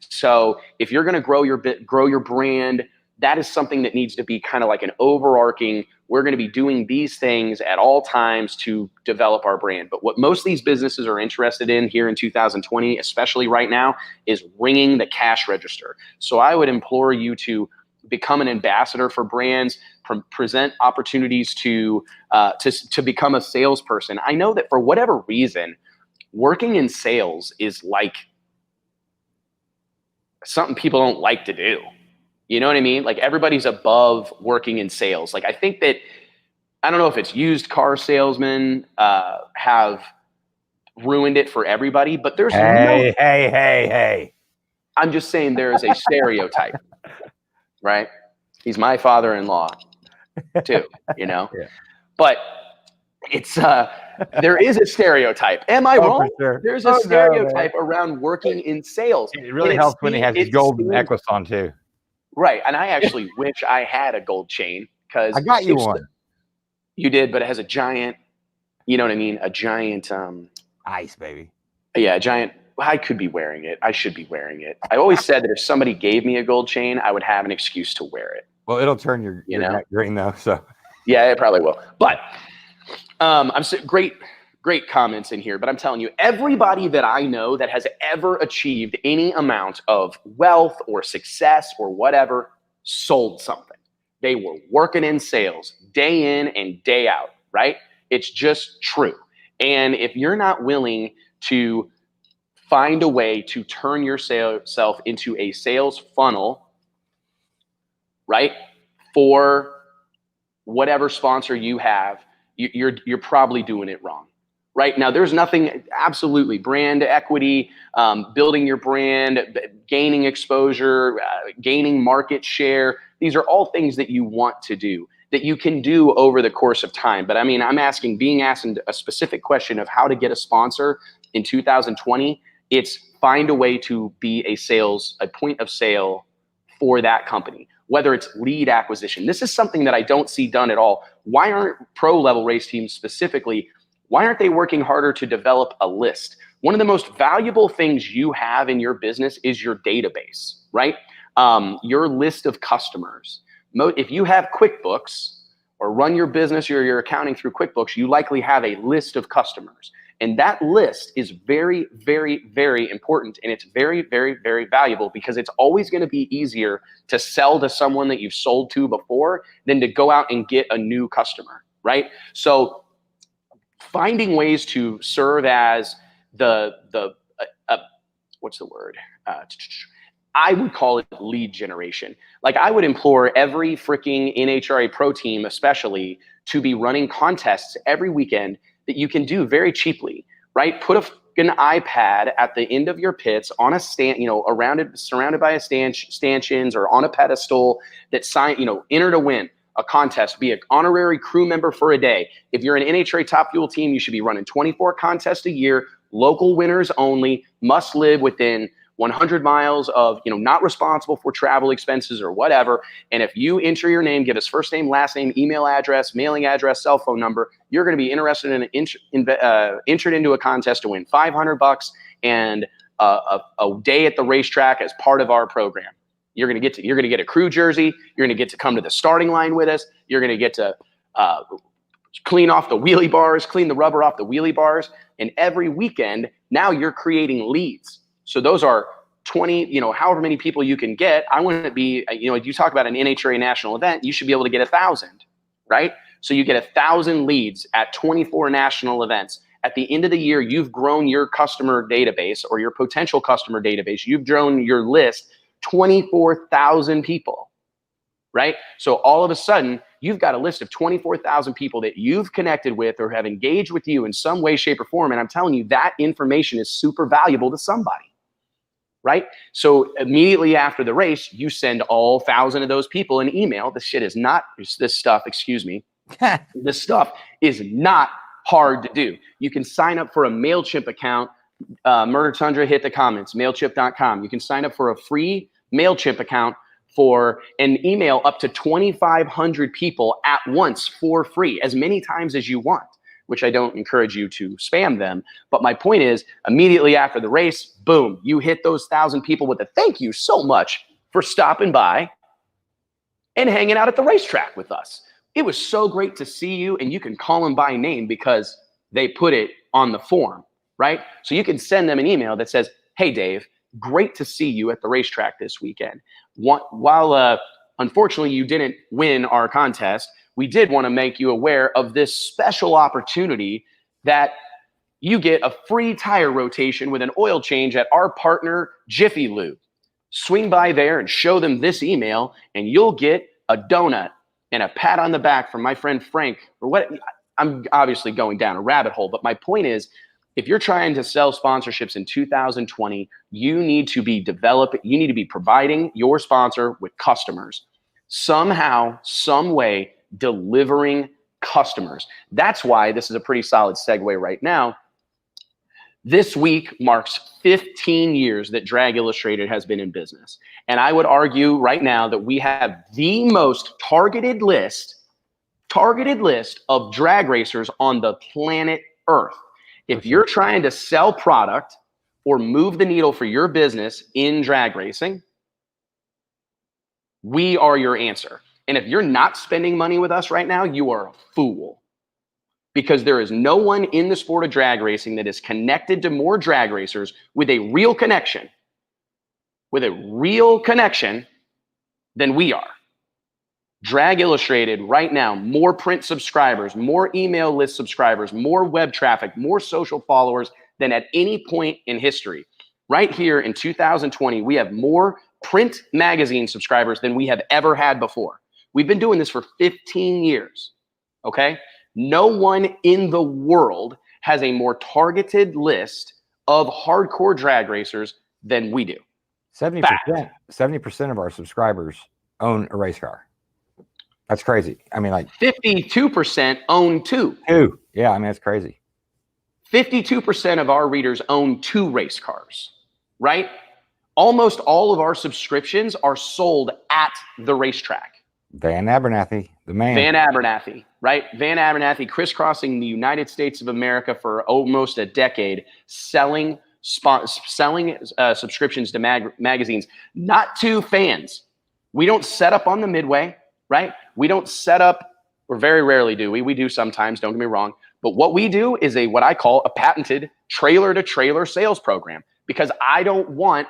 So if you're going to grow your brand, that is something that needs to be kind of like an overarching, we're going to be doing these things at all times to develop our brand. But what most of these businesses are interested in here in 2020, especially right now, is ringing the cash register. So I would implore you to become an ambassador for brands, present opportunities to become a salesperson. I know that for whatever reason, working in sales is like something people don't like to do. You know what I mean? Like everybody's above working in sales. Like I think that, I don't know if it's used car salesmen have ruined it for everybody, but there's Hey. I'm just saying there is a stereotype, right? He's my father-in-law too, you know? Yeah. But it's there is a stereotype. Am I wrong? For sure. There's a stereotype around working in sales. It really helps when he has his golden necklace on too. Right. And I actually wish I had a gold chain, because I got you one. You did, but it has a giant, you know what I mean? A giant ice, baby. Yeah, a giant. I could be wearing it. I should be wearing it. I always said that if somebody gave me a gold chain, I would have an excuse to wear it. Well, it'll turn your neck green though. So yeah, it probably will. But I'm so great comments in here. But I'm telling you, everybody that I know that has ever achieved any amount of wealth or success or whatever sold something. They were working in sales day in and day out, right? It's just true. And if you're not willing to find a way to turn yourself into a sales funnel, right, for whatever sponsor you have, you're probably doing it wrong. Right now, there's nothing, absolutely, brand equity, building your brand, gaining exposure, gaining market share. These are all things that you want to do, that you can do over the course of time. But I mean, I'm being asked a specific question of how to get a sponsor in 2020. It's find a way to be a point of sale for that company, whether it's lead acquisition. This is something that I don't see done at all. Why aren't pro level race teams specifically, why aren't they working harder to develop a list? One of the most valuable things you have in your business is your database, right? Your list of customers. If you have QuickBooks or run your business or your accounting through QuickBooks, you likely have a list of customers. And that list is very, very, very important. And it's very, very, very valuable, because it's always going to be easier to sell to someone that you've sold to before than to go out and get a new customer, right? So finding ways to serve as what's the word? I would call it lead generation. Like I would implore every freaking NHRA pro team, especially, to be running contests every weekend that you can do very cheaply, right? Put an iPad at the end of your pits on a stand, surrounded by stanchions or on a pedestal that enter to win a contest, be an honorary crew member for a day. If you're an NHRA Top Fuel team, you should be running 24 contests a year, local winners only, must live within 100 miles of, not responsible for travel expenses or whatever. And if you enter your name, give us first name, last name, email address, mailing address, cell phone number, you're going to be interested in entered into a contest to win $500 and a day at the racetrack as part of our program. You're going to get a crew jersey. You're going to get to come to the starting line with us. You're going to get to clean off the wheelie bars, clean the rubber off the wheelie bars. And every weekend, now you're creating leads. So those are 20, however many people you can get. I want to be, you talk about an NHRA national event, you should be able to get 1,000, right? So you get 1,000 leads at 24 national events. At the end of the year, you've grown your customer database or your potential customer database. You've grown your list 24,000 people, right? So all of a sudden, you've got a list of 24,000 people that you've connected with or have engaged with you in some way, shape, or form. And I'm telling you, that information is super valuable to somebody, right? So immediately after the race, you send all 1,000 of those people an email. This stuff is not hard to do. You can sign up for a MailChimp account. Murder Tundra, hit the comments, MailChimp.com. You can sign up for a free MailChimp account and email up to 2,500 people at once for free, as many times as you want, which I don't encourage you to spam them. But my point is, immediately after the race, boom, you hit those 1,000 people with a thank you so much for stopping by and hanging out at the racetrack with us. It was so great to see you, and you can call them by name because they put it on the form, right? So you can send them an email that says, hey, Dave, great to see you at the racetrack this weekend. While unfortunately you didn't win our contest, we did want to make you aware of this special opportunity that you get a free tire rotation with an oil change at our partner, Jiffy Lube. Swing by there and show them this email, and you'll get a donut and a pat on the back from my friend Frank. Or what? I'm obviously going down a rabbit hole, but my point is, if you're trying to sell sponsorships in 2020, you need to be providing your sponsor with customers. Somehow, some way, delivering customers. That's why this is a pretty solid segue right now. This week marks 15 years that Drag Illustrated has been in business. And I would argue right now that we have the most targeted list of drag racers on the planet Earth. If you're trying to sell product or move the needle for your business in drag racing, we are your answer. And if you're not spending money with us right now, you are a fool. Because there is no one in the sport of drag racing that is connected to more drag racers with a real connection, than we are. Drag Illustrated right now, more print subscribers, more email list subscribers, more web traffic, more social followers than at any point in history. Right here in 2020, we have more print magazine subscribers than we have ever had before. We've been doing this for 15 years, okay? No one in the world has a more targeted list of hardcore drag racers than we do. 70% of our subscribers own a race car. That's crazy. I mean, like 52% own two. Yeah, I mean, that's crazy. 52% of our readers own 2 race cars, right? Almost all of our subscriptions are sold at the racetrack. Van Abernathy, the man. Van Abernathy, right? Van Abernathy crisscrossing the United States of America for almost a decade, selling subscriptions to magazines, not to fans. We don't set up on the midway, right? We don't set up, or very rarely do we. We do sometimes, don't get me wrong. But what we do is what I call a patented trailer-to-trailer sales program, because I don't want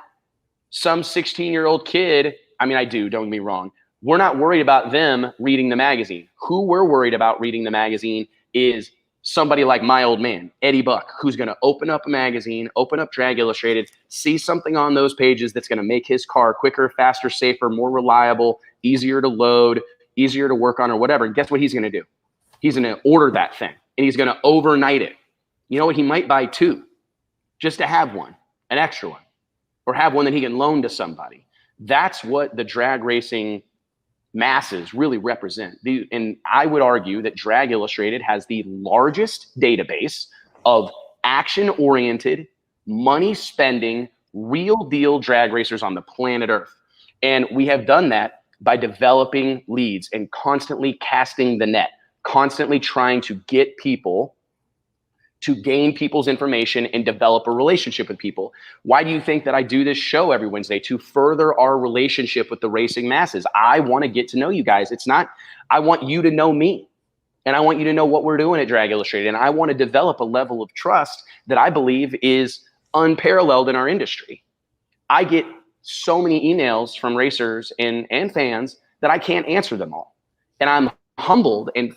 some 16-year-old kid. I mean, I do, don't get me wrong. We're not worried about them reading the magazine. Who we're worried about reading the magazine is somebody like my old man, Eddie Buck, who's going to open up a magazine, open up Drag Illustrated, see something on those pages that's going to make his car quicker, faster, safer, more reliable, easier to load, easier to work on, or whatever. And guess what he's going to do? He's going to order that thing, and he's going to overnight it. You know what? He might buy 2 just to have one, an extra one, or have one that he can loan to somebody. That's what the drag racing masses really represent. And I would argue that Drag Illustrated has the largest database of action-oriented, money-spending, real-deal drag racers on the planet Earth. And we have done that by developing leads and constantly casting the net, constantly trying to get people to gain people's information and develop a relationship with people. Why do you think that I do this show every Wednesday? To further our relationship with the racing masses. I want to get to know you guys. I want you to know me, and I want you to know what we're doing at Drag Illustrated. And I want to develop a level of trust that I believe is unparalleled in our industry. I get so many emails from racers and fans that I can't answer them all. And I'm humbled, and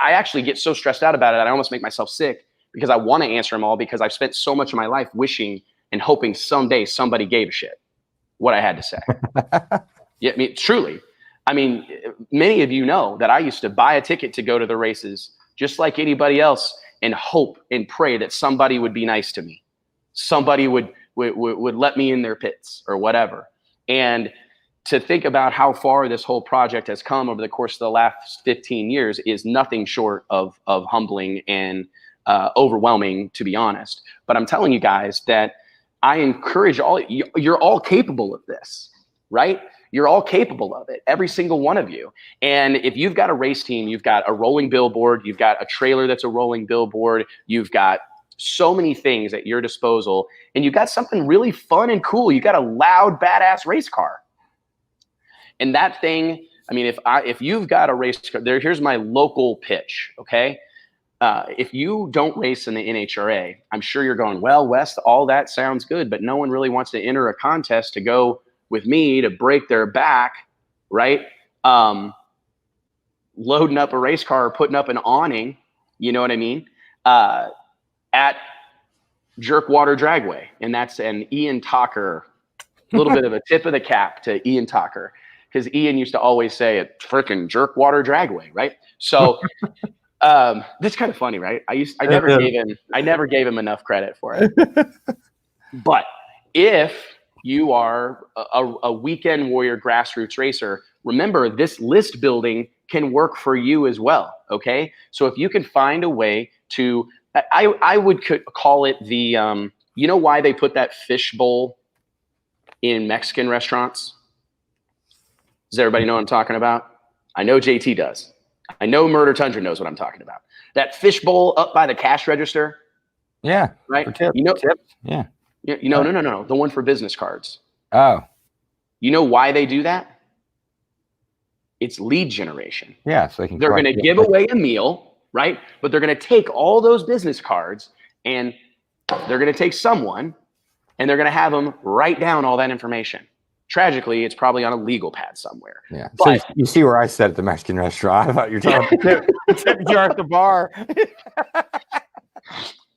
I actually get so stressed out about it that I almost make myself sick, because I want to answer them all, because I've spent so much of my life wishing and hoping someday somebody gave a shit what I had to say. Yeah, I mean, truly. I mean, many of you know that I used to buy a ticket to go to the races just like anybody else and hope and pray that somebody would be nice to me. Somebody would let me in their pits or whatever. And to think about how far this whole project has come over the course of the last 15 years is nothing short of humbling and overwhelming, to be honest. But I'm telling you guys that I encourage you're all capable of this, right? You're all capable of it, every single one of you. And if you've got a race team, you've got a rolling billboard, you've got a trailer that's a rolling billboard, you've got so many things at your disposal, and you've got something really fun and cool. You got a loud, badass race car. And that thing, I mean, if you've got a race car, here's my local pitch, okay? If you don't race in the NHRA, I'm sure you're going, well, Wes, all that sounds good, but no one really wants to enter a contest to go with me to break their back, right? Loading up a race car or putting up an awning, you know what I mean? At Jerkwater Dragway. And that's an Ian Talker, a little bit of a tip of the cap to Ian Talker, because Ian used to always say it, freaking Jerkwater Dragway, right? So that's kind of funny, right? I never gave him enough credit for it. But if you are a weekend warrior grassroots racer, remember this list building can work for you as well. Okay. So if you can find a way to, I would call it the, you know why they put that fish bowl in Mexican restaurants? Does everybody know what I'm talking about? I know JT does. I know Murder Tundra knows what I'm talking about. That fish bowl up by the cash register. Yeah. Right. You know, yeah. No. The one for business cards. Oh. You know why they do that? It's lead generation. Yeah. So they're going to give away a meal, right? But they're going to take all those business cards and they're going to take someone and they're going to have them write down all that information. Tragically, it's probably on a legal pad somewhere. Yeah. But so you see where I said at the Mexican restaurant. I thought you were talking about tip jar at the bar.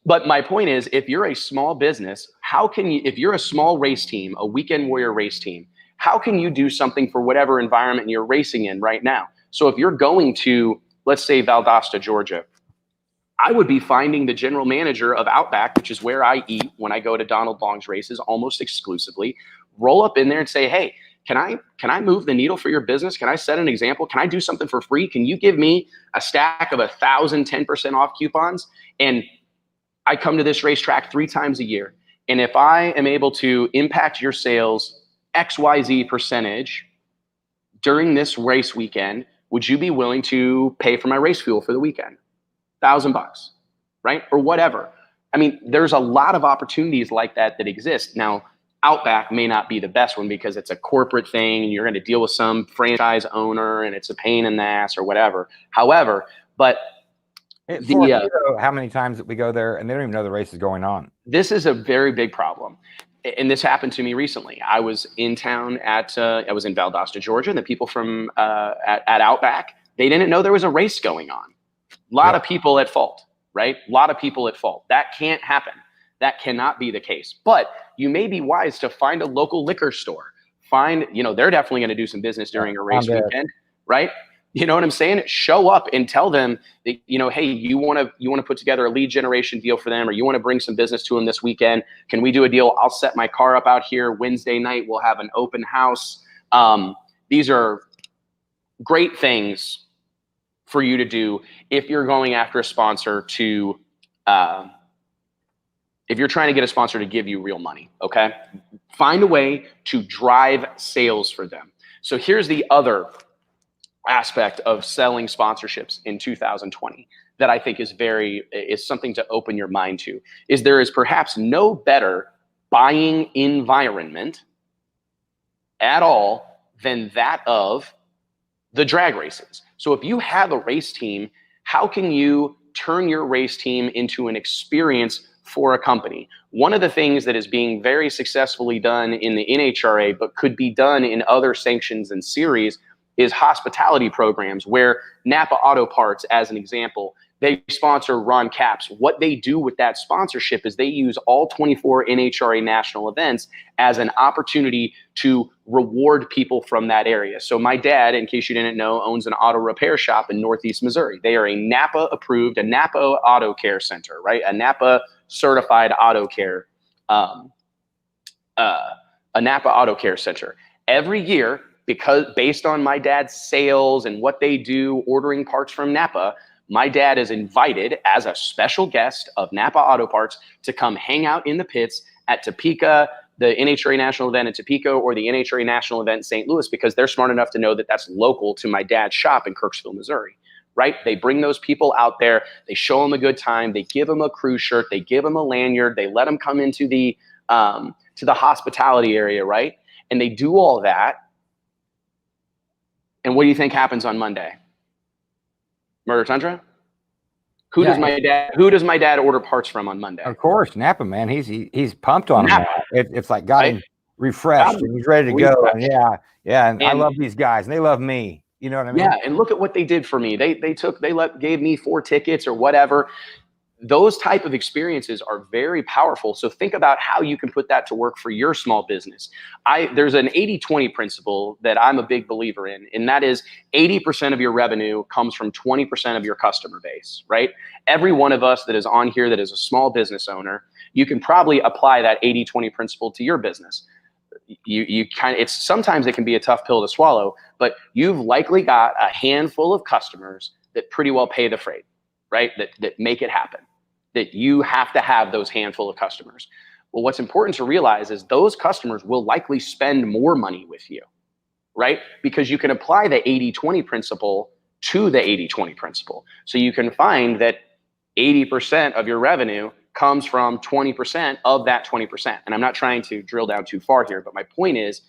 But my point is, if you're a small business, how can you, if you're a small race team, a weekend warrior race team, how can you do something for whatever environment you're racing in right now? So if you're going to, let's say, Valdosta, Georgia, I would be finding the general manager of Outback, which is where I eat when I go to Donald Long's races almost exclusively, roll up in there and say, hey, can I move the needle for your business? Can I set an example? Can I do something for free? Can you give me a stack of 1,000 10% off coupons? And I come to this racetrack 3 times a year. And if I am able to impact your sales XYZ percentage during this race weekend, would you be willing to pay for my race fuel for the weekend? $1,000, right? Or whatever. I mean, there's a lot of opportunities like that exist. Now, Outback may not be the best one because it's a corporate thing and you're going to deal with some franchise owner and it's a pain in the ass or whatever. However, but how many times that we go there and they don't even know the race is going on. This is a very big problem. And this happened to me recently. I was in town I was in Valdosta, Georgia, and the people from at Outback, they didn't know there was a race going on. A lot of people at fault, right? A lot of people at fault. That can't happen. That cannot be the case. But you may be wise to find a local liquor store. They're definitely going to do some business during a race weekend, right? You know what I'm saying? Show up and tell them that, hey, you want to put together a lead generation deal for them, or you want to bring some business to them this weekend. Can we do a deal? I'll set my car up out here Wednesday night. We'll have an open house. These are great things for you to do if you're going after a sponsor to, if you're trying to get a sponsor to give you real money, okay? Find a way to drive sales for them. So here's the other aspect of selling sponsorships in 2020 that I think is something to open your mind to, is there is perhaps no better buying environment at all than that of the drag races. So if you have a race team, how can you turn your race team into an experience for a company? One of the things that is being very successfully done in the NHRA, but could be done in other sanctions and series, is hospitality programs where Napa Auto Parts, as an example, they sponsor Ron Capps. What they do with that sponsorship is they use all 24 NHRA national events as an opportunity to reward people from that area. So my dad, in case you didn't know, owns an auto repair shop in Northeast Missouri. They are a Napa approved, a Napa Auto Care Center, right? A Napa certified auto care, a Napa Auto Care Center. Every year, because based on my dad's sales and what they do ordering parts from Napa, my dad is invited as a special guest of Napa Auto Parts to come hang out in the pits at Topeka, the NHRA national event in Topeka or the NHRA national event in St. Louis because they're smart enough to know that that's local to my dad's shop in Kirksville, Missouri, right? They bring those people out there. They show them a good time. They give them a crew shirt. They give them a lanyard. They let them come into the to the hospitality area, right? And they do all that. And what do you think happens on Monday? Murder Tundra? Who does my dad order parts from on Monday? Of course, Napa, man. He's pumped on him now. It's like got him refreshed and he's ready to go. And and I love these guys and they love me. You know what I mean? Yeah, and look at what they did for me. They gave me 4 tickets or whatever. Those type of experiences are very powerful. So think about how you can put that to work for your small business. There's an 80-20 principle that I'm a big believer in, and that is 80% of your revenue comes from 20% of your customer base, right? Every one of us that is on here that is a small business owner, you can probably apply that 80-20 principle to your business. Sometimes it can be a tough pill to swallow, but you've likely got a handful of customers that pretty well pay the freight, right? That make it happen, that you have to have those handful of customers. Well, what's important to realize is those customers will likely spend more money with you, right? Because you can apply the 80-20 principle to the 80-20 principle. So you can find that 80% of your revenue comes from 20% of that 20%. And I'm not trying to drill down too far here, but my point is,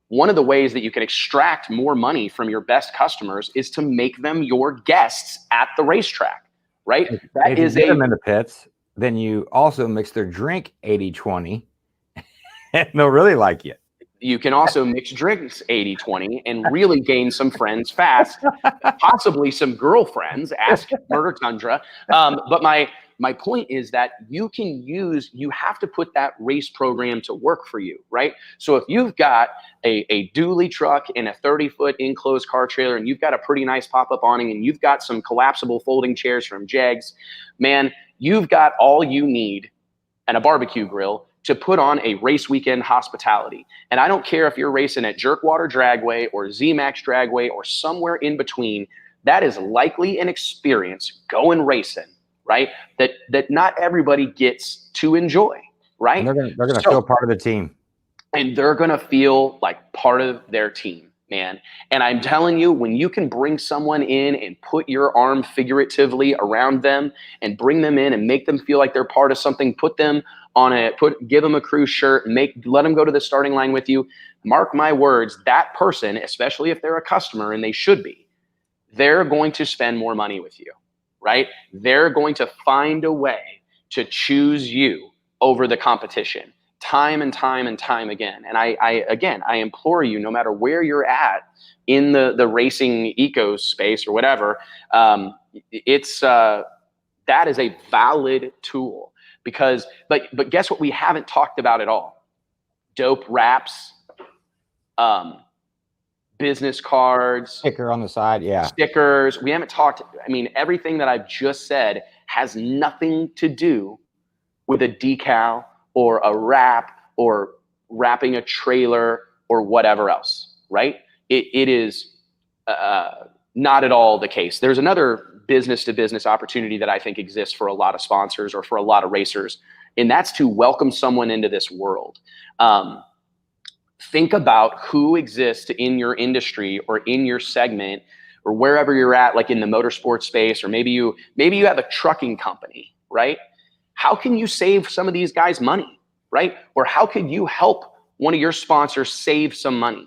one of the ways that you can extract more money from your best customers is to make them your guests at the racetrack, right? If you get them in the pits, then you also mix their drink 80-20 and they'll really like you. You can also mix drinks 80-20 and really gain some friends fast, possibly some girlfriends, ask Murder Tundra. But my point is that you have to put that race program to work for you, right? So if you've got a dually truck and a 30-foot enclosed car trailer and you've got a pretty nice pop-up awning and you've got some collapsible folding chairs from Jegs, man, you've got all you need and a barbecue grill to put on a race weekend hospitality. And I don't care if you're racing at Jerkwater Dragway or Z-Max Dragway or somewhere in between, that is likely an experience going racing, right? That not everybody gets to enjoy, right? And they're gonna feel part of the team. And they're gonna feel like part of their team, man. And I'm telling you, when you can bring someone in and put your arm figuratively around them and bring them in and make them feel like they're part of something, give them a crew shirt, let them go to the starting line with you. Mark my words, that person, especially if they're a customer, and they should be, they're going to spend more money with you, right? They're going to find a way to choose you over the competition time and time and time again. And I implore you, no matter where you're at in the racing eco space or whatever, that is a valid tool. Because, but guess what we haven't talked about at all? Dope wraps, business cards. Sticker on the side, yeah. Stickers. We haven't talked, everything that I've just said has nothing to do with a decal or a wrap or wrapping a trailer or whatever else, right? It is not at all the case. There's another business-to-business opportunity that I think exists for a lot of sponsors or for a lot of racers, and that's to welcome someone into this world. Think about who exists in your industry or in your segment or wherever you're at, like in the motorsport space, or maybe you have a trucking company, right? How can you save some of these guys money, right? Or how could you help one of your sponsors save some money?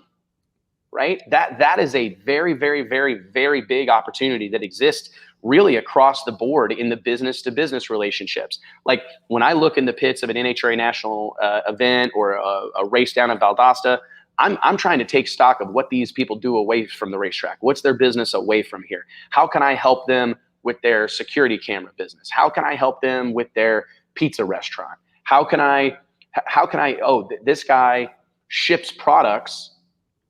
Right? That is a very, very, very, very big opportunity that exists really across the board in the business to business relationships. Like when I look in the pits of an NHRA national event or a race down in Valdosta, I'm trying to take stock of what these people do away from the racetrack. What's their business away from here? How can I help them with their security camera business? How can I help them with their pizza restaurant? This guy ships products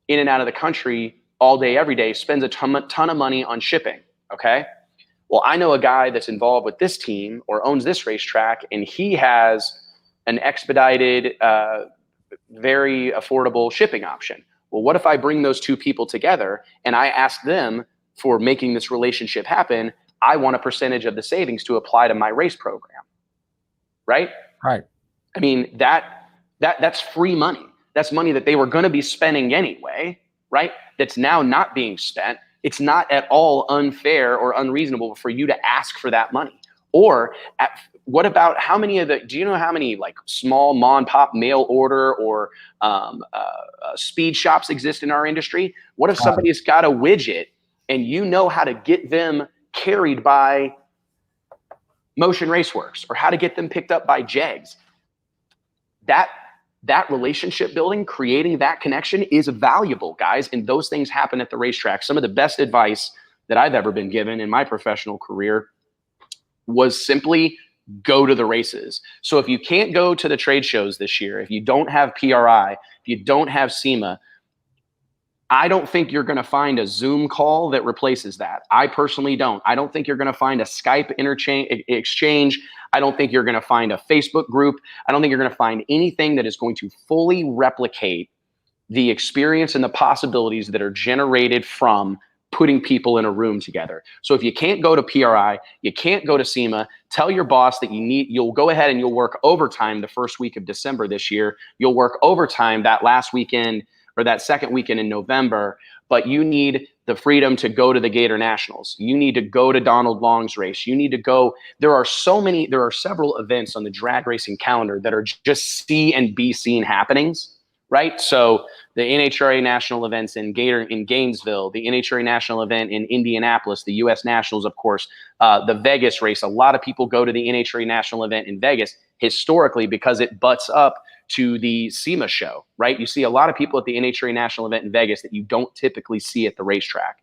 in and out of the country all day, every day, spends a ton of money on shipping, okay? Well, I know a guy that's involved with this team or owns this racetrack, and he has an expedited, very affordable shipping option. Well, what if I bring those two people together and I ask them for making this relationship happen? I want a percentage of the savings to apply to my race program, right? Right. I mean, that That's free money. That's money that they were going to be spending anyway, right? That's now not being spent. It's not at all unfair or unreasonable for you to ask for that money. Or what about do you know how many like small mom and pop mail order or speed shops exist in our industry? What if somebody's got a widget and you know how to get them carried by Motion Raceworks or how to get them picked up by JEGS? That relationship building, creating that connection is valuable, guys. And those things happen at the racetrack. Some of the best advice that I've ever been given in my professional career was simply go to the races. So if you can't go to the trade shows this year, if you don't have PRI, if you don't have SEMA, I don't think you're going to find a Zoom call that replaces that. I personally don't. I don't think you're going to find a Skype exchange. I don't think you're going to find a Facebook group. I don't think you're going to find anything that is going to fully replicate the experience and the possibilities that are generated from putting people in a room together. So if you can't go to PRI, you can't go to SEMA, tell your boss that you'll go ahead and you'll work overtime the first week of December this year. You'll work overtime that last weekend or that second weekend in November, but you need the freedom to go to the Gator Nationals. You need to go to Donald Long's race. You need to go. There are several events on the drag racing calendar that are just see and be seen happenings, right? So the NHRA national events in Gainesville, the NHRA national event in Indianapolis, the US Nationals, of course, the Vegas race. A lot of people go to the NHRA national event in Vegas historically because it butts up to the SEMA show, right? You see a lot of people at the NHRA national event in Vegas that you don't typically see at the racetrack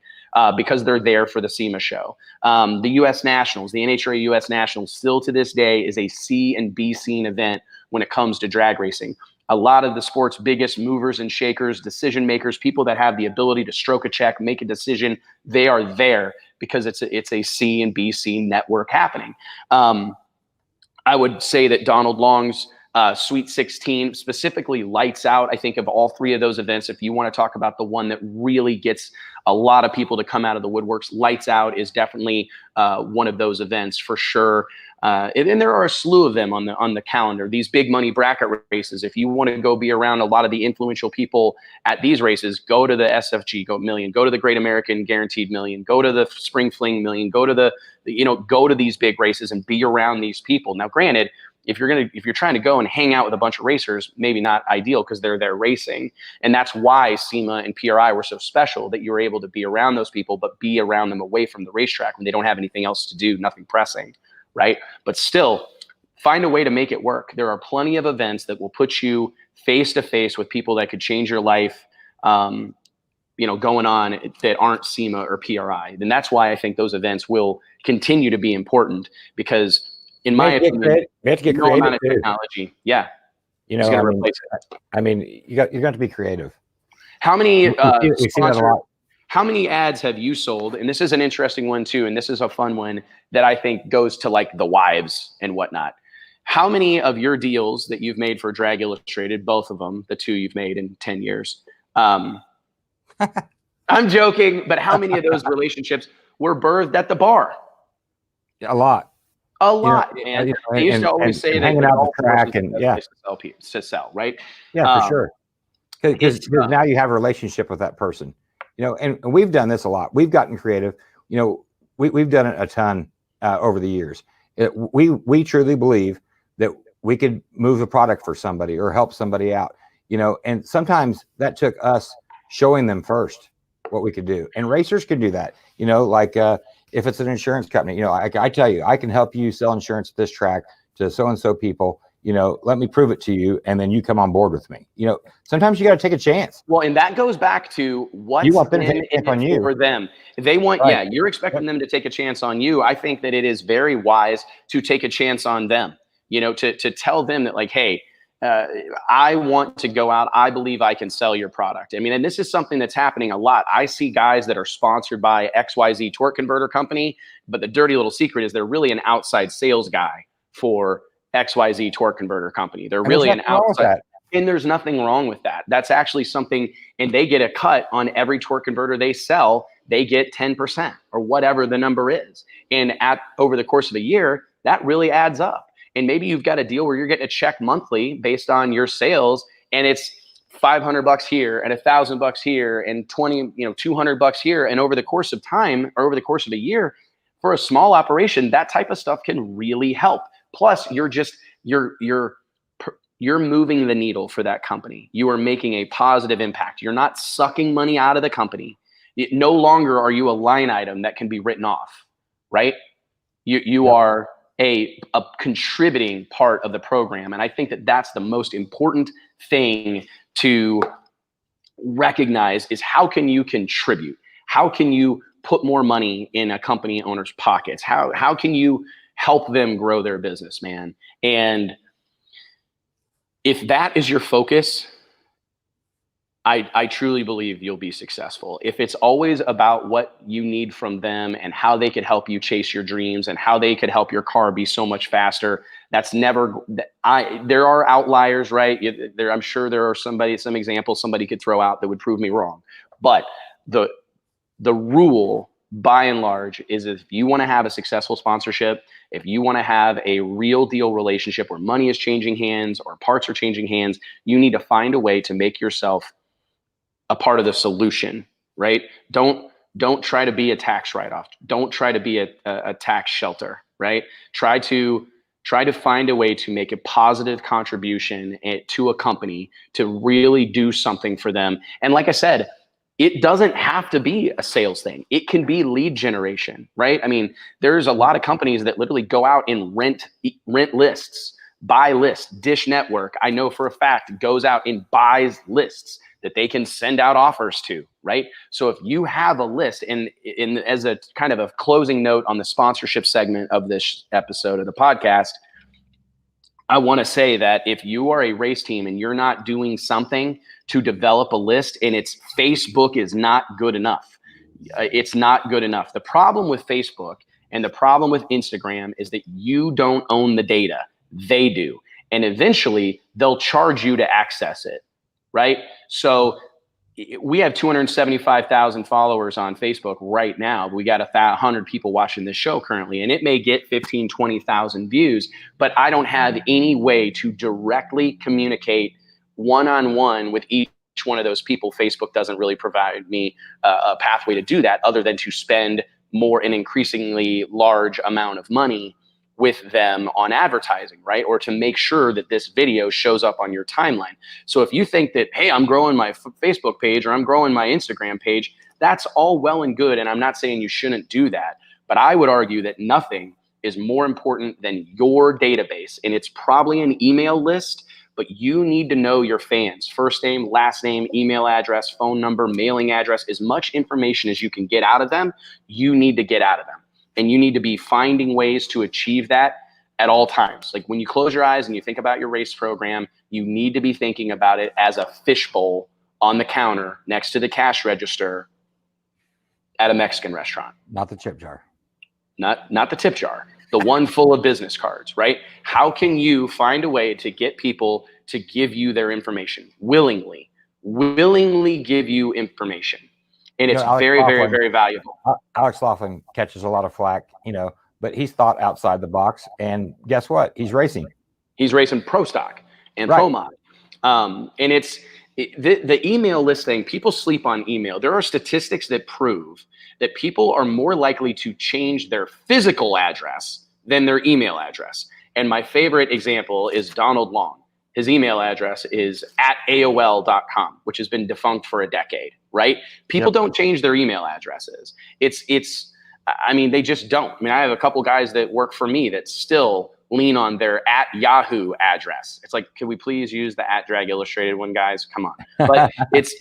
because they're there for the SEMA show. The US Nationals, the NHRA US Nationals, still to this day is a see and be seen event when it comes to drag racing. A lot of the sport's biggest movers and shakers, decision makers, people that have the ability to stroke a check, make a decision, they are there because it's a see and be seen network happening. I would say that Donald Long's Sweet 16 specifically lights out, I think, of all three of those events. If you want to talk about the one that really gets a lot of people to come out of the woodworks, Lights Out is definitely one of those events for sure. And there are a slew of them on the calendar. These big money bracket races. If you want to go be around a lot of the influential people at these races, go to the SFG Million, go to the Great American Guaranteed Million, go to the Spring Fling Million, go to these big races and be around these people. Now, granted, if you're trying to go and hang out with a bunch of racers, maybe not ideal because they're there racing. And that's why SEMA and PRI were so special, that you were able to be around those people, but be around them away from the racetrack when they don't have anything else to do, nothing pressing, right? But still, find a way to make it work. There are plenty of events that will put you face to face with people that could change your life, going on that aren't SEMA or PRI. And that's why I think those events will continue to be important because, in my opinion, we have to get no creative amount of technology. Yeah. It's going to replace it. I mean, you got to be creative. How many we've seen that a lot. How many ads have you sold? And this is an interesting one too, and this is a fun one that I think goes to like the wives and whatnot. How many of your deals that you've made for Drag Illustrated, both of them, the two you've made in 10 years? I'm joking, but how many of those relationships were birthed at the bar? A lot. A lot, man. They used to always say that hanging out the track and to sell, right? Yeah, for sure. Because now you have a relationship with that person, and we've done this a lot. We've gotten creative. We've done it a ton over the years. We truly believe that we could move a product for somebody or help somebody out, and sometimes that took us showing them first what we could do. And racers can do that, if it's an insurance company, I tell you, I can help you sell insurance at this track to so-and-so people, let me prove it to you. And then you come on board with me. Sometimes you got to take a chance. Well, and that goes back to what you want them to take a chance on you. For them. They want, right. You're expecting them to take a chance on you. I think that it is very wise to take a chance on them, to tell them that like, hey, I want to go out. I believe I can sell your product. I mean, and this is something that's happening a lot. I see guys that are sponsored by XYZ torque converter company, but the dirty little secret is they're really an outside sales guy for XYZ torque converter company. They're really an outside. And there's nothing wrong with that. That's actually something, and they get a cut on every torque converter they sell. They get 10% or whatever the number is. And over the course of a year, that really adds up. And maybe you've got a deal where you're getting a check monthly based on your sales, and it's $500 here and $1,000 here and $200 here. And over the course of time, or over the course of a year, for a small operation, that type of stuff can really help. Plus, you're moving the needle for that company. You are making a positive impact. You're not sucking money out of the company. No longer are you a line item that can be written off, right? You are a contributing part of the program. And I think that that's the most important thing to recognize is how can you contribute? How can you put more money in a company owner's pockets? How can you help them grow their business, man? And if that is your focus, I truly believe you'll be successful. If it's always about what you need from them and how they could help you chase your dreams and how they could help your car be so much faster, that's never. There are outliers, right? I'm sure there are some examples somebody could throw out that would prove me wrong. But the rule, by and large, is if you want to have a successful sponsorship, if you want to have a real deal relationship where money is changing hands or parts are changing hands, you need to find a way to make yourself a part of the solution, right? Don't try to be a tax write-off. Don't try to be a tax shelter, right? Try to find a way to make a positive contribution to a company to really do something for them. And like I said, it doesn't have to be a sales thing. It can be lead generation, right? I mean, there's a lot of companies that literally go out and rent lists, buy lists. Dish Network, I know for a fact, goes out and buys lists that they can send out offers to, right? So if you have a list, and as a kind of a closing note on the sponsorship segment of this episode of the podcast, I want to say that if you are a race team and you're not doing something to develop a list, and Facebook is not good enough. It's not good enough. The problem with Facebook and the problem with Instagram is that you don't own the data. They do. And eventually they'll charge you to access it, right? So we have 275,000 followers on Facebook right now. We got 100 people watching this show currently, and it may get 15, 20,000 views, but I don't have any way to directly communicate one-on-one with each one of those people. Facebook doesn't really provide me a pathway to do that other than to spend an increasingly large amount of money with them on advertising, right? Or to make sure that this video shows up on your timeline. So if you think that, hey, I'm growing my Facebook page or I'm growing my Instagram page, that's all well and good. And I'm not saying you shouldn't do that, but I would argue that nothing is more important than your database. And it's probably an email list, but you need to know your fans, first name, last name, email address, phone number, mailing address, as much information as you can get out of them, you need to get out of them. And you need to be finding ways to achieve that at all times. Like when you close your eyes and you think about your race program, you need to be thinking about it as a fishbowl on the counter next to the cash register at a Mexican restaurant. Not the tip jar. Not the tip jar. The one full of business cards, right? How can you find a way to get people to give you their information willingly give you information? And it's very, very, very valuable. Alex Laughlin catches a lot of flack, but he's thought outside the box. And guess what? He's racing. He's racing pro stock and pro mod. And the email list thing, people sleep on email. There are statistics that prove that people are more likely to change their physical address than their email address. And my favorite example is Donald Long. His email address is @AOL.com, which has been defunct for a decade, right? People don't change their email addresses. They just don't. I mean, I have a couple guys that work for me that still lean on their @Yahoo address. It's like, can we please use the @Drag Illustrated one, guys? Come on.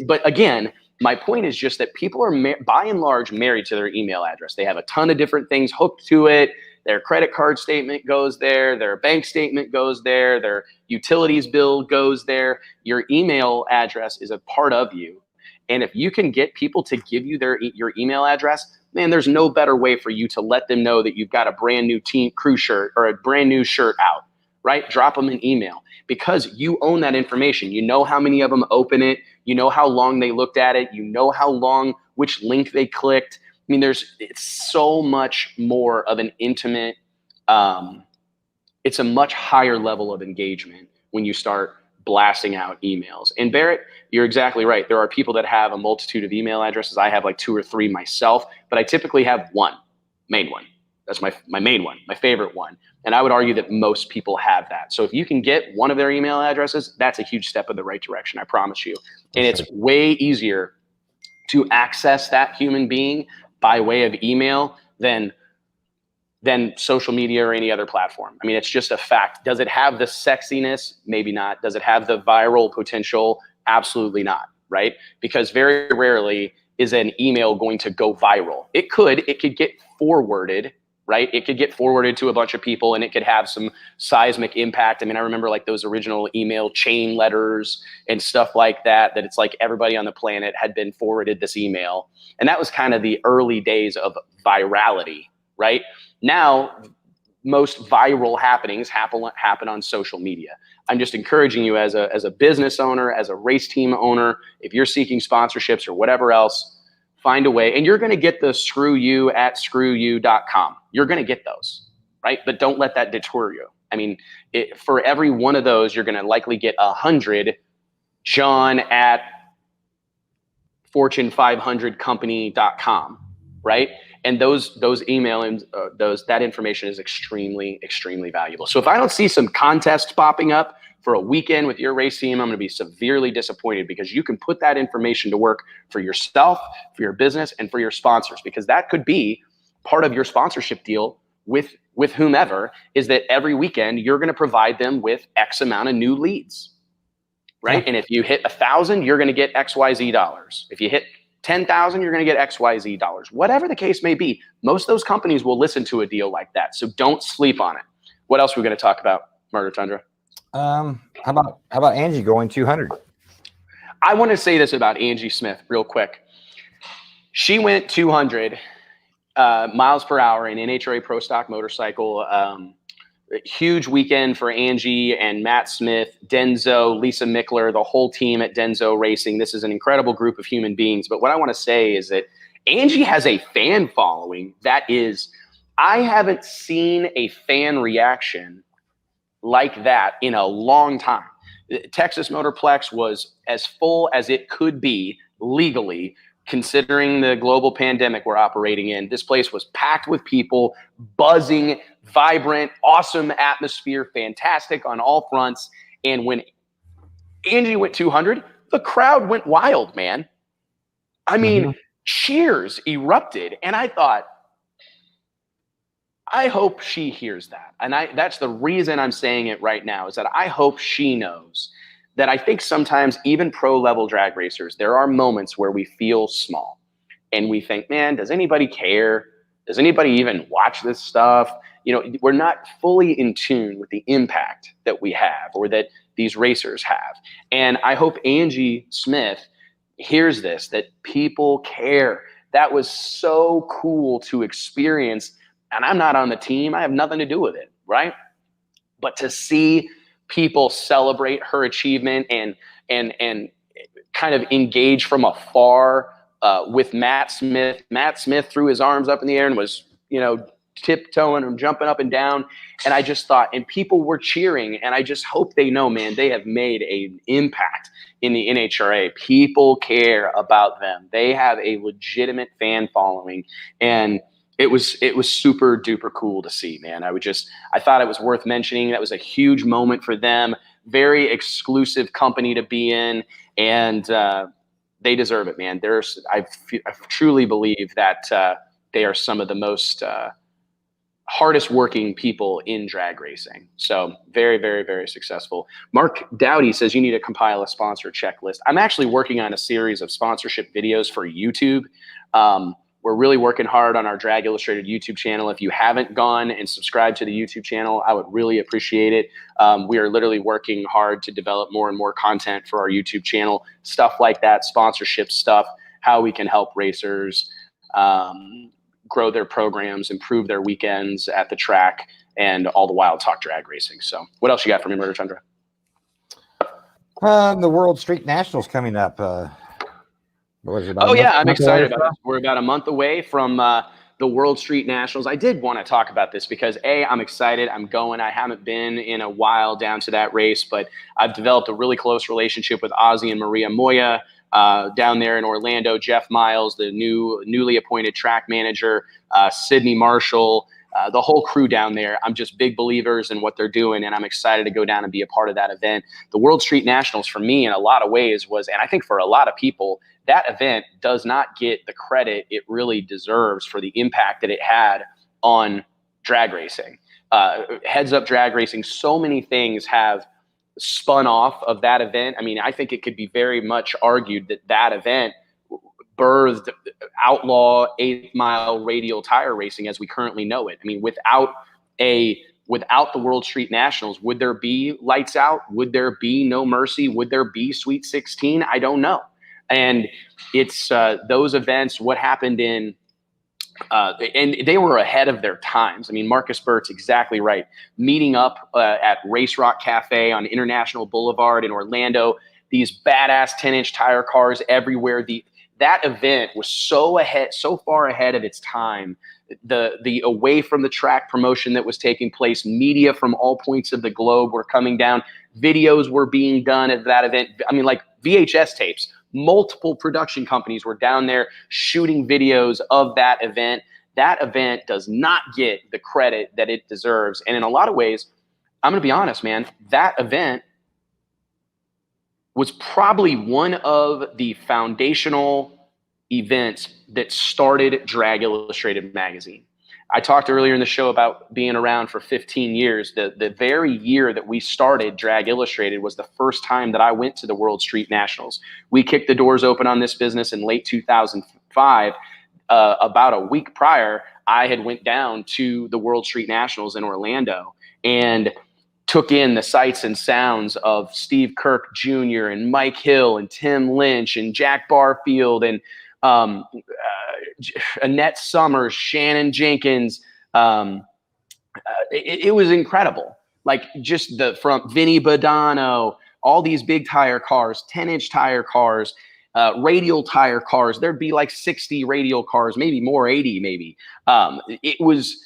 But again, my point is just that people are by and large married to their email address. They have a ton of different things hooked to it. Their credit card statement goes there. Their bank statement goes there. Their utilities bill goes there. Your email address is a part of you. And if you can get people to give you your email address, man, there's no better way for you to let them know that you've got a brand new team crew shirt or a brand new shirt out, right? Drop them an email because you own that information. You know how many of them open it. You know how long they looked at it. You know which link they clicked. I mean, it's so much more of an intimate it's a much higher level of engagement when you start blasting out emails. And Barrett, you're exactly right. There are people that have a multitude of email addresses. I have like 2 or 3 myself, but I typically have one main one. That's my main one, my favorite one. And I would argue that most people have that. So if you can get one of their email addresses, that's a huge step in the right direction, I promise you. And it's way easier to access that human being by way of email than social media or any other platform. I mean, it's just a fact. Does it have the sexiness? Maybe not. Does it have the viral potential? Absolutely not, right? Because very rarely is an email going to go viral. It could get forwarded, right? It could get forwarded to a bunch of people and it could have some seismic impact. I mean, I remember like those original email chain letters and stuff like that, that it's like everybody on the planet had been forwarded this email. And that was kind of the early days of virality, right? Now, most viral happenings happen on social media. I'm just encouraging you as a business owner, as a race team owner, if you're seeking sponsorships or whatever else, find a way. And you're going to get the screwyou@screwyou.com. You're going to get those, right? But don't let that deter you. I mean, for every one of those, you're going to likely get 100 John@Fortune500company.com, right? And those emails, that information is extremely, extremely valuable. So if I don't see some contest popping up for a weekend with your race team, I'm going to be severely disappointed, because you can put that information to work for yourself, for your business, and for your sponsors, because that could be part of your sponsorship deal with whomever, is that every weekend you're going to provide them with X amount of new leads, right? Yeah. And if you hit 1,000, you're going to get XYZ dollars. If you hit 10,000, you're going to get XYZ dollars. Whatever the case may be, most of those companies will listen to a deal like that. So don't sleep on it. What else are we going to talk about, Murder Tundra? How about Angie going 200? I want to say this about Angie Smith real quick. She went 200 miles per hour in NHRA Pro Stock Motorcycle. Huge weekend for Angie and Matt Smith, Denzo, Lisa Mickler, the whole team at Denzo Racing. This is an incredible group of human beings. But what I want to say is that Angie has a fan following that is, I haven't seen a fan reaction like that in a long time. Texas Motorplex was as full as it could be legally, considering the global pandemic we're operating in. This place was packed with people, buzzing, vibrant, awesome atmosphere, fantastic on all fronts. And when Angie went 200, the crowd went wild, man. I mean, cheers erupted. And I thought, I hope she hears that. And that's the reason I'm saying it right now, is that I hope she knows that I think sometimes even pro level drag racers, there are moments where we feel small and we think, man, does anybody care? Does anybody even watch this stuff? You know, we're not fully in tune with the impact that we have, or that these racers have. And I hope Angie Smith hears this, that people care. That was so cool to experience. And I'm not on the team. I have nothing to do with it, right? But to see people celebrate her achievement and kind of engage from afar with Matt Smith. Matt Smith threw his arms up in the air and was, tiptoeing and jumping up and down. And I just thought, and people were cheering. And I just hope they know, man, they have made an impact in the NHRA. People care about them. They have a legitimate fan following. And it was super duper cool to see, man. I thought it was worth mentioning. That was a huge moment for them. Very exclusive company to be in, and they deserve it, man. I truly believe that they are some of the most hardest working people in drag racing. So very, very, very successful. Mark Dowdy says you need to compile a sponsor checklist. I'm actually working on a series of sponsorship videos for YouTube. We're really working hard on our Drag Illustrated YouTube channel. If you haven't gone and subscribed to the YouTube channel, I would really appreciate it. We are literally working hard to develop more and more content for our YouTube channel, stuff like that, sponsorship stuff, how we can help racers grow their programs, improve their weekends at the track, and all the while talk drag racing. So what else you got for me, Murder Tundra? The World Street Nationals coming up. I'm excited about it. We're about a month away from the World Street Nationals. I did want to talk about this because I'm excited. I'm going. I haven't been in a while down to that race, but I've developed a really close relationship with Ozzy and Maria Moya down there in Orlando. Jeff Miles, the newly appointed track manager, Sydney Marshall, the whole crew down there. I'm just big believers in what they're doing, and I'm excited to go down and be a part of that event. The World Street Nationals for me in a lot of ways was, and I think for a lot of people, that event does not get the credit it really deserves for the impact that it had on drag racing. Heads Up Drag Racing, so many things have spun off of that event. I mean, I think it could be very much argued that that event birthed outlaw 8-mile radial tire racing as we currently know it. I mean, without the World Street Nationals, would there be Lights Out? Would there be No Mercy? Would there be Sweet 16? I don't know. And it's those events, what happened in, and they were ahead of their times. I mean, Marcus Burt's exactly right. Meeting up at Race Rock Cafe on International Boulevard in Orlando, these badass 10-inch tire cars everywhere. That event was so far ahead of its time. The away from the track promotion that was taking place, media from all points of the globe were coming down. Videos were being done at that event. I mean, like VHS tapes. Multiple production companies were down there shooting videos of that event. That event does not get the credit that it deserves. And in a lot of ways, I'm going to be honest, man, that event was probably one of the foundational events that started Drag Illustrated magazine. I talked earlier in the show about being around for 15 years. The very year that we started Drag Illustrated was the first time that I went to the World Street Nationals. We kicked the doors open on this business in late 2005. About a week prior, I had went down to the World Street Nationals in Orlando and took in the sights and sounds of Steve Kirk Jr. and Mike Hill and Tim Lynch and Jack Barfield and Annette Summers, Shannon Jenkins. It was incredible. Like just from Vinny Badano, all these big tire cars, 10-inch tire cars, radial tire cars. There'd be like 60 radial cars, maybe more, 80 maybe. It was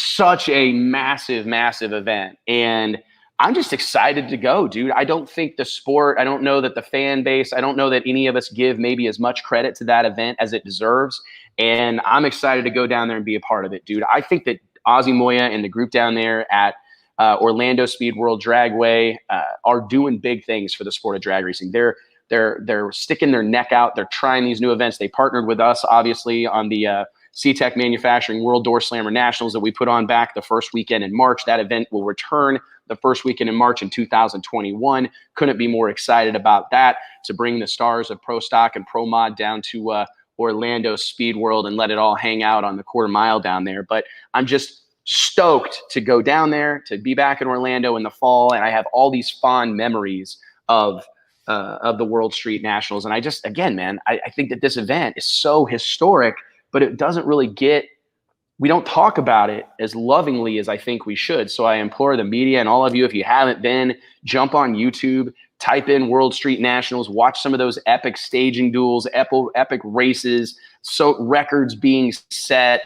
such a massive, massive event. And I'm just excited to go, dude. I don't think the sport, I don't know that the fan base, I don't know that any of us give maybe as much credit to that event as it deserves. And I'm excited to go down there and be a part of it, dude. I think that Ozzy Moya and the group down there at Orlando Speed World Dragway are doing big things for the sport of drag racing. They're sticking their neck out. They're trying these new events. They partnered with us, obviously, on the C-Tech Manufacturing World Door Slammer Nationals that we put on back the first weekend in March. That event will return the first weekend in March in 2021. Couldn't be more excited about that, to bring the stars of Pro Stock and Pro Mod down to Orlando Speed World and let it all hang out on the quarter mile down there. But I'm just stoked to go down there, to be back in Orlando in the fall. And I have all these fond memories of the World Street Nationals. And I just, again, man, I think that this event is so historic, but it doesn't really we don't talk about it as lovingly as I think we should. So I implore the media and all of you, if you haven't been, jump on YouTube, type in World Street Nationals, watch some of those epic staging duels, epic races, so records being set.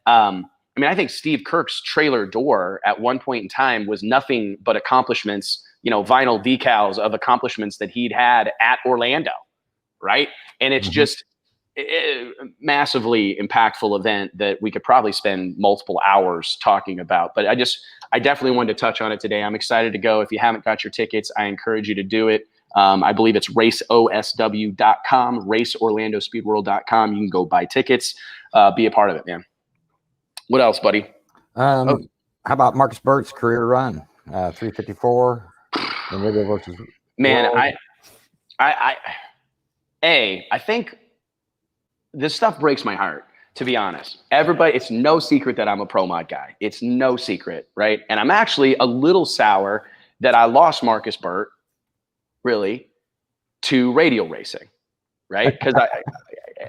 I mean, I think Steve Kirk's trailer door at one point in time was nothing but accomplishments, vinyl decals of accomplishments that he'd had at Orlando, right? And it's just massively impactful event that we could probably spend multiple hours talking about. But I definitely wanted to touch on it today. I'm excited to go. If you haven't got your tickets, I encourage you to do it. I believe it's raceosw.com, raceorlandospeedworld.com. You can go buy tickets, be a part of it, man. What else, buddy? How about Marcus Burt's career run? 354. Versus man, I think this stuff breaks my heart, to be honest. Everybody, it's no secret that I'm a Pro Mod guy. It's no secret, right? And I'm actually a little sour that I lost Marcus Burt, really, to radial racing, right? Because